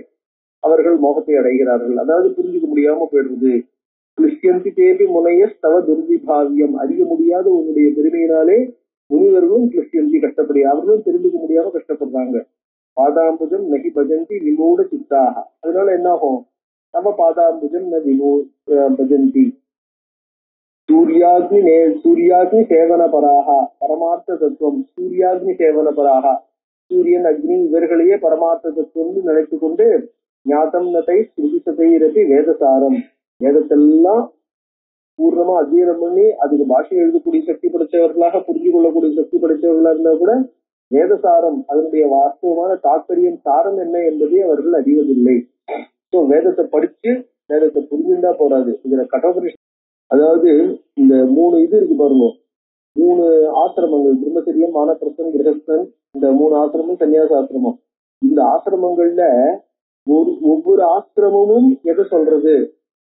அவர்கள் மோகத்தை அடைகிறார்கள், அதாவது புரிஞ்சுக்க முடியாம போயிடுறது. கிருஷ்யந்தி தேவி முனைய ஸ்தவ துர்விபாவியம், அறிய முடியாத உன்னுடைய பெருமையினாலே முனிவர்களும் கிருஷ்யந்தி கஷ்டப்படி அவர்களும் தெரிஞ்சுக்க முடியாம கஷ்டப்படுறாங்க. பாதாம்புஜம் நகி பஜந்தி விமூட சித்தாக, அதனால என்ன ஆகும்? நம்ம பாதாம்புஜம் ந விமூ பஜந்தி. சூர்யாக்னி சேவன பராகா பரமார்த்த தத்துவம், சூர்யாக்னி சேவன பராகா, சூரியன் அக்னி இவர்களையே பரமார்த்த தத்துவம் நினைத்து கொண்டு ஞாத்தம் நதை ஸ்ருதிசதைரபி வேதசாரம், வேதத்தெல்லாம் பூர்ணமா அத்தியனம் பண்ணி அதுக்கு பாஷை எழுதக்கூடிய சக்தி படைத்தவர்களாக புரிஞ்சு கொள்ளக்கூடிய சக்தி படைத்தவர்களா இருந்தா கூட வேதசாரம் அதனுடைய வாஸ்தவமான தாற்பயம் சாரம் என்ன என்பதை அவர்கள் அறிவதில்லை. ஸோ வேதத்தை படிச்சு வேதத்தை புரிஞ்சுட்டா போறாது. இதுல கட்டோபரிஷ் அதாவது இந்த 3 இது இருக்கு பாருங்க, 3 ஆசிரமங்கள், பிரம்மச்சரியம், வானப்பிரஸ்தம், கிரகஸ்தன், இந்த 3 ஆசிரமம் சன்னியாச ஆசிரமம். இந்த ஆசிரமங்கள்ல ஒவ்வொரு ஆசிரமமும் எதை சொல்றது,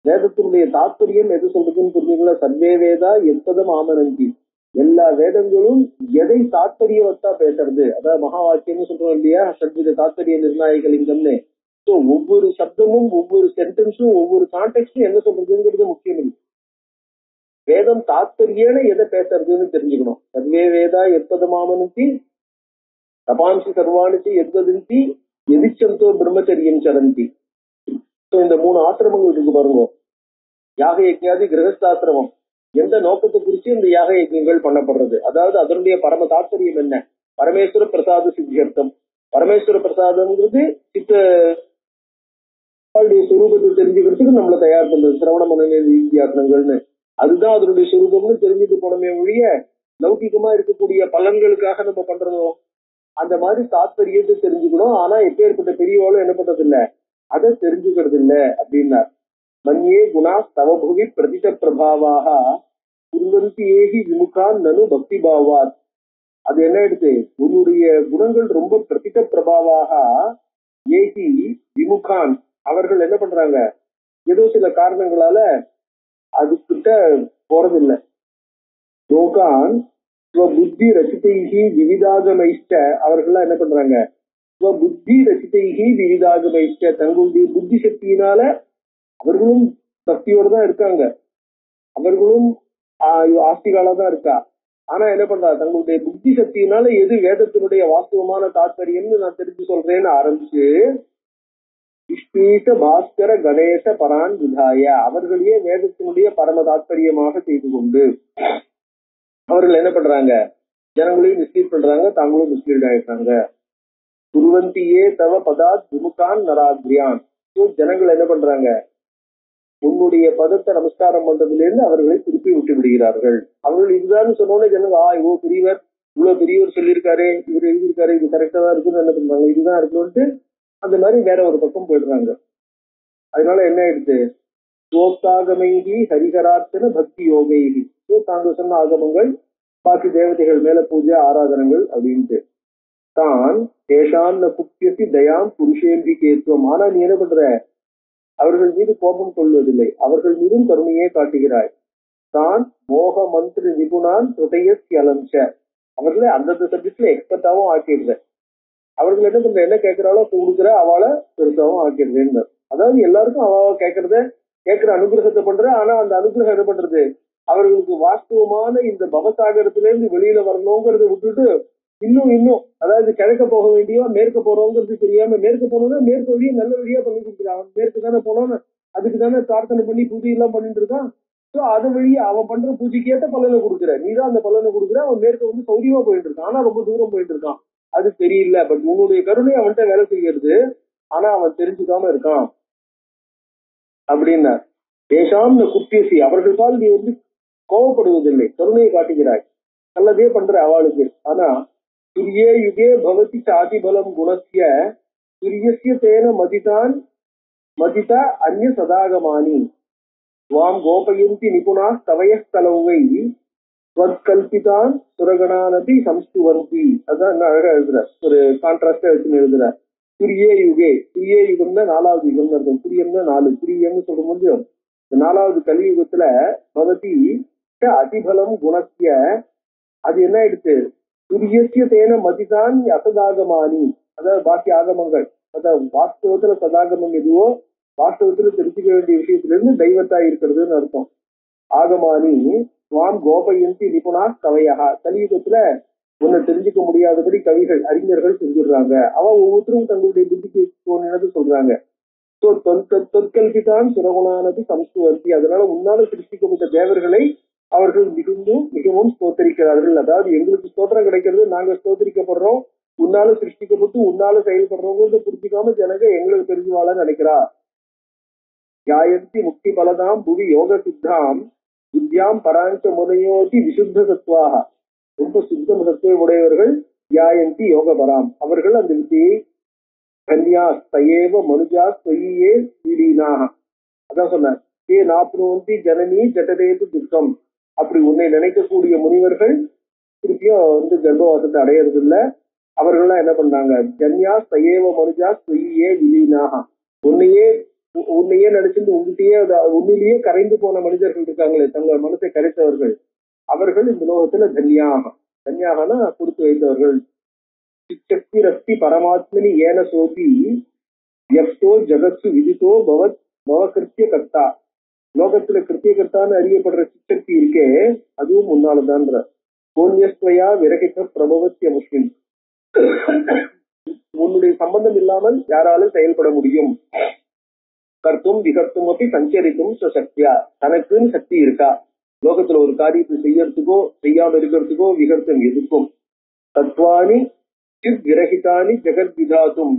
வேதத்தினுடைய தாற்பயம் எது சொல்றதுன்னு புரிஞ்சுங்களா? சர்வே வேதா எப்பதம் ஆமனந்தி, எல்லா வேதங்களும் எதை தாற்பயவத்தா பேசுறது, அதாவது மகா வாக்கியம்னு சொல்றோம் இல்லையா, சத்வித தாற்பரிய நிர்ணாயக லிங்கம்னு. ஸோ ஒவ்வொரு சப்தமும் ஒவ்வொரு சென்டென்ஸும் ஒவ்வொரு கான்டெக்டும் என்ன சொல்றதுங்கிறது முக்கியம் இல்லை. வேதம் தாற்பயன எதை பேசுறதுன்னு தெரிஞ்சுக்கணும். சர்வே வேதா எப்பதமாமனந்தி தபாம்சி சர்வாணிச்சி எத்வதந்தி எதிச்சந்தோ பிரம்மச்சரியம் சரந்தி. ஸோ இந்த 3 ஆசிரமங்கள் இருக்கு பாருங்க, யாக யஜ்ஞாதி கிரகஸ்தாசிரமம். எந்த நோக்கத்தை குறித்து இந்த யாக யஜ்ஞங்கள் பண்ணப்படுறது, அதாவது அதனுடைய பரம தாத்பரியம் என்ன, பரமேஸ்வர பிரசாத சித்தியர்த்தம். பரமேஸ்வர பிரசாதம்ங்கிறது சுரூபத்தை தெரிஞ்சுக்கிறதுக்கு நம்மள தயார் பண்றது, சிரவண மனநிலை வித்தியாசனங்கள்னு. அதுதான் அதனுடைய சுரூபம்னு தெரிஞ்சுட்டு போனமே ஒழிய லௌகிகமா இருக்கக்கூடிய பலன்களுக்காக நம்ம பண்றதோ அந்த மாதிரி தாத்பரியத்தை தெரிஞ்சுக்கணும். ஆனா எப்பேற்பட்ட பெரியவாளும் என்ன பண்றது இல்ல, அதை தெரிஞ்சுக்கிறது இல்ல அப்படின்னா. மன்யே குணா ஸ்தவபுவி பிரதித பிரபாவாக குர்வந்தி ஏகி விமுகான் நனு பக்தி பாவாத். அது என்ன எடுத்து, உன்னுடைய குணங்கள் ரொம்ப பிரதித பிரபாவாக ஏகி விமுகான், அவர்கள் என்ன பண்றாங்க, ஏதோ சில காரணங்களால அதுக்கிட்ட போறதில்லை. லோகான் புத்தி ரசிதைகி விவிதாகமைஷ்ட, அவர்கள்லாம் என்ன பண்றாங்க, புத்தி ரசிதைகி விவிதாகமைஷ்ட, தங்களுடைய புத்தி சக்தியினால அவர்களும் பக்தியோட தான் இருக்காங்க, அவர்களும் ஆஸ்திகாலா தான் இருக்கா. ஆனா என்ன பண்றா, தங்களுடைய புத்தி சக்தியினால எது வேதத்தினுடைய வாஸ்தவமான தாத்பரியம்னு நான் தெரிஞ்சு சொல்றேன்னு ஆரம்பிச்சு விஷ்ணீஷ பாஸ்கர கணேச பரான் விதாய, அவர்களையே வேதத்தினுடைய பரம தாத்பரியமாக செய்து கொண்டு அவர்கள் என்ன பண்றாங்க, ஜனங்களையும் மிஸ்லீட் பண்றாங்க, தாங்களும் மிஸ்லீட் ஆயிடுறாங்க. குருவந்தியே தவ பதாத் விமுகான் நராத்ரியான், ஜனங்கள் என்ன பண்றாங்க, உன்னுடைய பதத்தை நமஸ்காரம் பண்றதுல இருந்து அவர்களை திருப்பி விட்டு விடுகிறார்கள். அவர்கள் இதுதான் சொன்னோன்னே ஜனங்க இவ்வளவு பெரியவர், இவ்வளவு பெரியவர் சொல்லியிருக்காரு, இவர் எழுதியிருக்காரு, இது கரெக்டா தான் இருக்குன்னு என்ன பண்றாங்க, இதுதான் இருக்கணும்ட்டு அந்த மாதிரி வேற ஒரு பக்கம் போயிடுறாங்க. அதனால என்ன ஆயிடுச்சு, சோக்தாகமைகி ஹரிகரார்த்தன பக்தி யோகைகி, தாங்க சொன்ன ஆகமங்கள், பாக்கி தேவதைகள் மேல பூஜை ஆராதனங்கள் அப்படின்ட்டு தான் தேஷான் குப்பியசி தயாம் புருஷேந்திகேத்துவம். ஆனா நீ என்ன பண்ற, அவர்கள் மீது கோபம் கொள்வதில்லை, அவர்கள் மீதும் கருணையே காட்டுகிறாய். தான் மோக மந்திர நிபுணான் ஹிருதயஸ்யலம்ச, அவர்களை அந்தந்த சப்ஜெக்ட்ல எக்ஸ்பர்ட்டாவும் ஆக்கிடுற, அவர்கள் என்ன பண்ற, என்ன கேட்கிறாளோ கொடுக்குற, அவளை பெருசாவும் ஆக்கிடுறேன்னு. அதாவது எல்லாருக்கும் அவ கேட்கிற அனுகிரகத்தை பண்ற, ஆனா அந்த அனுகிரகம் என்ன பண்றது, அவர்களுக்கு வாஸ்தவமான இந்த பவசாகரத்துல இருந்து வெளியில வரணுங்கிறத விட்டுட்டு இன்னும் அதாவது கிழக்க போக வேண்டியவா மேற்க போறோங்கிறது தெரியாம, மேற்க போனோம்னா மேற்கு வழியா நல்ல வழியா பண்ணி கொடுக்குறான், அவன் மேற்கு தானே போனோன்னு அதுக்கு தானே பிரார்த்தனை பண்ணி பூஜை எல்லாம் பண்ணிட்டு இருக்கான். சோ அது வழியா அவன் பண்ற பூஜைக்கு ஏற்ற பலனை கொடுக்குற, நீதான் அந்த பலனை கொடுக்குற, அவன் மேற்க வந்து சௌரியமா போயிட்டு இருக்கான், ஆனா ரொம்ப தூரம் போயிட்டு இருக்கான், அது தெரியல. பட் உன்னுடைய கருணை அவன்கிட்ட வேலை செய்யறது, ஆனா அவன் தெரிஞ்சுக்காம இருக்கான் அப்படின்னா. தேசாம் குப்பியசி, அவர்கள் பால் நீ வந்து கோபப்படுவதில்லை, கருணையை காட்டுகிறாய், நல்லதே பண்ற அவளுக்கு. ஆனா துரியே யுகே பவதி சாதி பலம் குணசிய துரியசிய தேன மதிதா அந்நிய சதாகமானி வாம் கோபயந்தி நிபுணா தவய ஸ்தலவை கல்பிதான் சுரகணானதி சம்ஸ்துவந்தி. அதான் அழகா எழுதுற, ஒரு கான்ட்ராஸ்டா வச்சு எழுதுற. துரியே யுகம்னா 4வது யுகம்னு இருக்கும், துரியம்னா 4, துரியம்னு சொல்லும் போது இந்த 4வது கலியுகத்துல பவதி அதிபலம் குணசிய, அது என்ன ஆயிடுச்சு, துரியசிய தேன மதிதான் அசதாகமானி, அதாவது பாக்கி ஆகமங்கள், அதாவது வாஸ்தவத்துல சதாகமம் எதுவோ வாஸ்தவத்துல தெரிஞ்சுக்க வேண்டிய விஷயத்துல இருந்து தெய்வத்தா இருக்கிறதுன்னு அர்த்தம். ஆகமானி வாம் கோபயந்தி நிபுணா கவையா, கலியுகத்துல ஒன்னு தெரிஞ்சுக்க முடியாதபடி கவிகள் அறிஞர்கள் செஞ்சிடுறாங்க, அவன் ஒவ்வொருத்தரும் தங்களுடைய புத்திக்கு தோணினது சொல்றாங்க. தொற்கல்பிதான் சுரகுணானது சம்ஸ்துவந்தி, அதனால உன்னால சிருஷ்டிக்கப்பட்ட தேவர்களை அவர்கள் மிகவும் ஸ்தோத்தரிக்கிறார்கள். அதாவது எங்களுக்கு ஸ்தோத்திரம் கிடைக்கிறது, நாங்க ஸ்தோத்தரிக்கப்படுறோம், உன்னால சிருஷ்டிக்கப்பட்டு உன்னால செயல்படுறவங்க புரிஞ்சுக்காம ஜனங்க எங்களுக்கு தெரிஞ்சுவாள நினைக்கிறா. யாயந்தி முக்தி பலதாம் புவி யோக சித்தாம் வித்யாம் பராஞ்ச முனையோதி விசுத்த சத்வாக, ரொம்ப சுத்த சத்துவ உடையவர்கள். யாயந்தி யோக பராம், அவர்கள் அந்த வித்தியை கன்யா தயேவ மனுஜா ஸ்வயியே ஸ்ரீலீனாக, அதான் சொன்னார். ஏ நாப்னோந்தி ஜனனி ஜட்டதேது துக்கம், அப்படி உன்னை நினைக்கக்கூடிய முனிவர்கள் திருப்பியும் வந்து கர்ப்பவாசத்தை அடையிறது இல்ல. அவர்கள்லாம் என்ன பண்றாங்க, ஜன்யா தயேவ மனுஜா ஸ்வயியே விலீனாக, உன்னையே நினைச்சிட்டு உன்னிலேயே கரைந்து போன மனிதர்கள் இருக்காங்களே, தங்கள் மனசை கரைத்தவர்கள், அவர்கள் இந்த லோகத்துல தன்யாகனா கொடுத்து வைத்தவர்கள். சிச்சக்தி ரஸ்தி பரமாத்மனி ஏன சோபி யப்தோ ஜகத்சு விதித்தோ பவகிருத்திய கர்த்தா, லோகத்துல கிருத்தியகர்த்தான்னு அறியப்படுற சிச்சக்தி இருக்கே அதுவும் முன்னால்தான்ற. கோன்யஸ்வயா விரகித பிரபவத்திய முஸ்லிம், உன்னுடைய சம்பந்தம் இல்லாமல் யாராலும் செயல்பட முடியும். கர்த்தும் விகர்த்தும் அப்படி சஞ்சரித்தும் சக்தியா, தனக்குன்னு சக்தி இருக்கா, லோகத்துல ஒரு காரியத்தை செய்யறதுக்கோ செய்யாம இருக்கிறதுக்கோ விகர்த்தம் எதுக்கும் தத்வானி சித் விரகிதானி ஜெகத் விதாத்தும்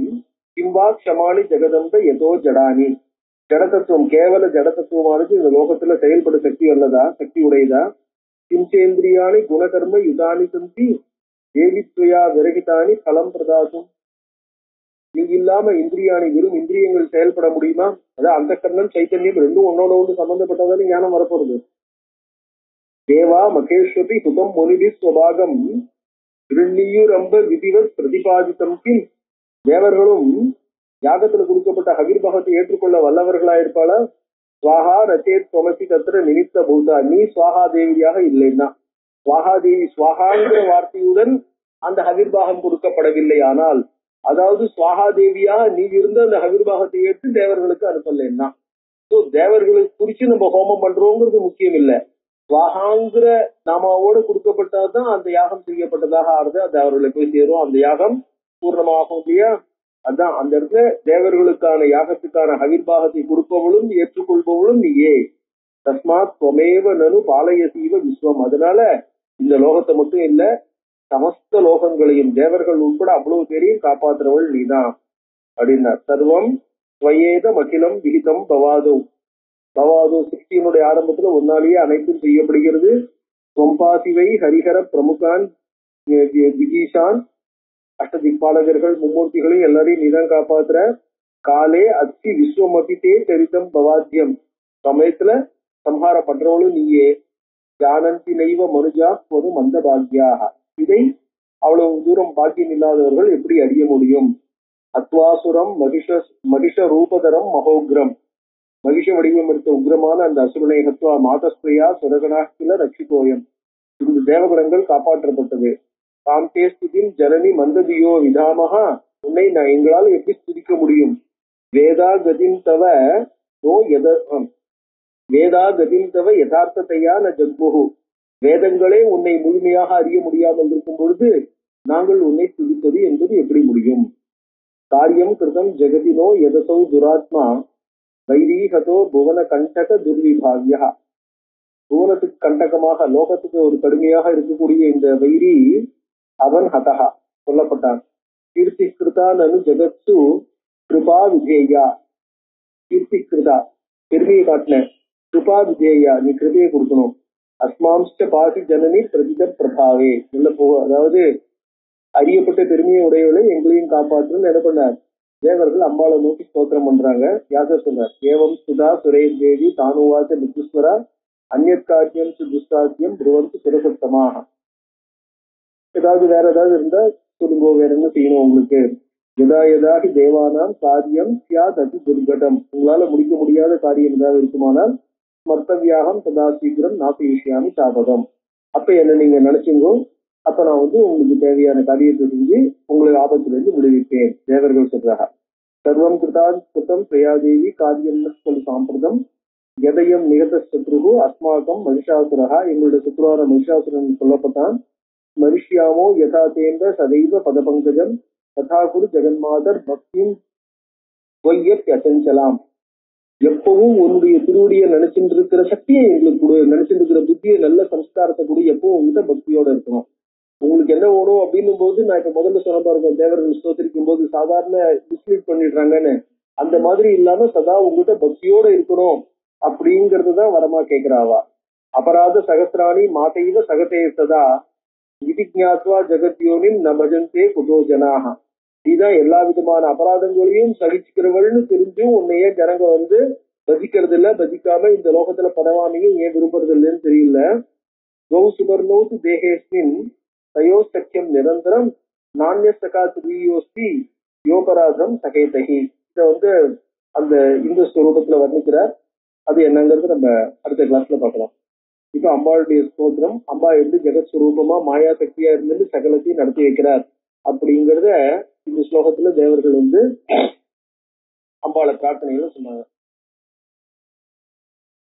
கிம்பா க்ஷமானி ஜெகதம்ப எதோ ஜடானி. ஜடதத்துவம் கேவல ஜடதத்துவமானது இந்த லோகத்துல செயல்பட சக்தி உள்ளதா, சக்தி உடையதா? கிஞ்சேந்திரியாணி குணகர்ம யுதானி சந்தி தேவித்வயா விரகிதானி பலம் பிரதாசும். நீங்க இல்லாம இந்திரியாணி வெறும் இந்திரியங்கள் செயல்பட முடியுமா? அதாவது அந்த கர்ணம் சைத்தன்யம் ரெண்டும் ஒன்னோட ஒன்று சம்பந்தப்பட்டதான ஞானம் வரப்போறது. தேவா மகேஸ்வரி சுதம் முனிபி ஸ்வபாகம் திருநீயுரம்ப விதிவத் பிரதிபாதித்தம் கிம். தேவர்களும் யாகத்துல கொடுக்கப்பட்ட ஹவிர்பாகத்தை ஏற்றுக்கொள்ள வல்லவர்களா இருப்பாளா? சுவாஹா ரச்சேத் தொமசி தத்திர நிமித்த பூதா. நீ சுவாஹா தேவியாக இல்லைன்னா, சுவாஹா தேவி சுவாஹாங்கிற வார்த்தையுடன் அந்த ஹவிர்பாகம் கொடுக்கப்படவில்லை. ஆனால் அதாவது சுவாஹா தேவியா நீ இருந்த அந்த ஹவிர்பாகத்தை ஏற்று தேவர்களுக்கு அனுப்பலைன்னா, தேவர்களுக்கு குறிச்சு நம்ம ஹோமம் பண்றோங்கிறது முக்கியம் இல்லை. சுவாஹாங்கிற நாமாவோட கொடுக்கப்பட்டாதான் அந்த யாகம் செய்யப்பட்டதாக ஆறுது, அது அவர்களுக்கு போய் சேரும், அந்த யாகம் பூர்ணமாகும் இல்லையா? அதான் அந்த இடத்துல தேவர்களுக்கான யாகத்துக்கான ஹவிர்பாகத்தை கொடுப்பவளும் ஏற்றுக்கொள்பவளும் நீயே. தஸ்மாத் துவமேவ நனு பாலயசீவ விஸ்வம். அதனால இந்த லோகத்தை மட்டும் இல்ல, சமஸ்த லோகங்களையும் தேவர்கள் உட்பட அவ்வளவு பேரையும் காப்பாற்றுறவள் நீதான் அப்படின்னார். சர்வம் ஸ்வயேத மகிலம் விகிதம் பவாதோ. பவாதோ சிருஷ்டியினுடைய ஆரம்பத்துல ஒன்னாலேயே அனைத்தும் செய்யப்படுகிறது. சொம்பாசிவை ஹரிஹர பிரமுகான் விஜீஷான் அஷ்டதிக்பாலகர்கள் மும்மூர்த்திகளையும் எல்லாரையும் நீதான் காப்பாத்துற. காலே அத்தி விஸ்வமபித்தே சரிதம் பவாத்தியம். சமயத்துல சம்ஹார பண்றவளும் நீயே. ஜானந்தி நைவ மனுஜா ஒரு மந்த பாக்யாக. இதை அவ்வளவு தூரம் பாக்கியம் இல்லாதவர்கள் எப்படி அறிய முடியும்? அத்வாசுரம் மகிஷ ரூபதரம் மகோக்ரம். மகிஷ வடிவம் எடுத்த உக்ரமான அந்த அசுரனை ஹத்வா மாதஸ்திரியா சுரகனாக்கில ரட்சிகோயம். இந்த தேவகுணங்கள் காப்பாற்றப்பட்டது. காந்தே ஸ்துதிம் ஜனனி மந்ததியோ விதாமகா. உன்னை நான் எங்களால் எப்படி ஸ்துதிக்க முடியும்? வேதா கதிம் தவ யதார்த்தத்தையா ந ஜக்முகு. வேதங்களே உன்னை முழுமையாக அறிய முடியாமல் இருக்கும் பொழுது நாங்கள் உன்னை துதிப்பது என்பது எப்படி முடியும்? காரியம் கிருதம் ஜெகதினோ யதசௌ துராத்மா வைரீகதோ புவன கண்டக துர்விபாகியா. புவனத்துக்கு கண்டகமாக லோகத்துக்கு ஒரு கடுமையாக இருக்கக்கூடிய இந்த வைரி அவன் ஹதஹா சொல்லப்பட்டான். கீர்த்தி கிருதா நனு ஜெகத்சு கிருபா விஜேயா. கீர்த்தி கிருதா பெருமையை காட்டின, கிருபா விஜேயா நீ கிருபையை கொடுக்கணும். அஸ்மாம்ஸ்ட பாசி ஜனனி பிரதித பிரபாவே. உள்ள அதாவது அறியப்பட்ட பெருமையை உடையவளை எங்களையும் காப்பாற்றுன்னு என்ன பண்ணார்? தேவர்கள் அம்பாளை நோக்கி ஸ்தோத்திரம் பண்றாங்க. யாசர் சொல்றார், ஏவம் சுதா சுரே தேவி தானுவாச நித்துஸ்வரா அந்நத் காரியம் துஷ்டாத்தியம் புருவந்து சுரசத்தமாக. ஏதாவது வேற ஏதாவது இருந்தா சொல்லுங்கோ, வேற என்ன செய்யணும் உங்களுக்கு? யதா யதாகி தேவானாம் காரியம் சியாத் அதி துர்கடம். உங்களால முடிக்க முடியாத காரியம் ஏதாவது இருக்குமானால் மர்த்தவியாகம் ததா சீக்கிரம் நாசயிஷ்யாமி தாபதம். அப்ப என்ன நீங்க நினைச்சுங்கோ, அப்ப நான் உங்களுக்கு தேவையான காரியத்தை செஞ்சு உங்களை ஆபத்திலிருந்து விடுவிப்பேன். தேவர்கள் சொல்றாங்க. சர்வம் கிருதம் பிரயாதேவி காரியம் சாம்பிரதம் எதயம் நிகத சத்ருகு அஸ்மாக்கம் மகிஷாசுரகா. எங்களுடைய சுத்ரான மகிஷாசுரன் சொல்லப்பட்டான். மரிஷ்யாமோ யதா தேந்த சதைவ பதபங்கஜம் ததா குரு ஜெகன்மாதர் பக்தியும் அச்சஞ்சலாம். எப்பவும் உன்னுடைய திருவடியை நினைச்சுட்டு இருக்கிற சக்தியை எங்களுக்கு கொடு, நினைச்சுட்டு இருக்கிற புத்தியை நல்ல சம்ஸ்காரத்தை கொடு, எப்பவும் உங்ககிட்ட பக்தியோட இருக்கணும். உங்களுக்கு என்ன வேணும் அப்படின்னும் போது நான் இப்ப முதல்ல சொன்ன பாருங்க, தேவர்கள் ஸ்தோத்திரிக்கும் போது சாதாரண மிஸ்லீட் பண்ணிடுறாங்கன்னு, அந்த மாதிரி இல்லாம சதா உங்ககிட்ட பக்தியோட இருக்கணும் அப்படிங்கறதுதான் வரமா கேட்கிறாவா. அபராத சகசிராணி மாதைவ சகதே சதா விதிஜாத்வா ஜெகத்யோனின் ந பஜந்தே குதோ ஜனாக. நீதான் எல்லா விதமான அபராதங்களையும் சகிச்சுக்கிறவள்னு தெரிஞ்சும் உன்னையே ஜனங்க பஜிக்கிறது இல்ல, பஜிக்காம இந்த லோகத்துல பரவாமையும் ஏன் விரும்புறது இல்லைன்னு தெரியல. கௌ சுபர்ணோத்து தேகேஸ்மின் தயோ சக்கியம் நிரந்தரம் நானிய சகா திரியோஸ்தி யோபராதம் சகேதகி. இத அந்த இந்த ஸ்வரூபத்துல வர்ணிக்கிறார். அது என்னங்கிறது நம்ம அடுத்த கிளாஸ்ல பார்க்கலாம். இப்ப அம்பாளுடைய ஸ்தோத்திரம், அம்பா எப்படி ஜெகத்ஸ்வரூபமா மாயா சக்தியா இருந்து சகலத்தையும் நடத்தி வைக்கிறார் அப்படிங்கறத இந்த ஸ்லோகத்துல தேவர்கள் அம்பாளை பிரார்த்தனையில சொன்னாங்க.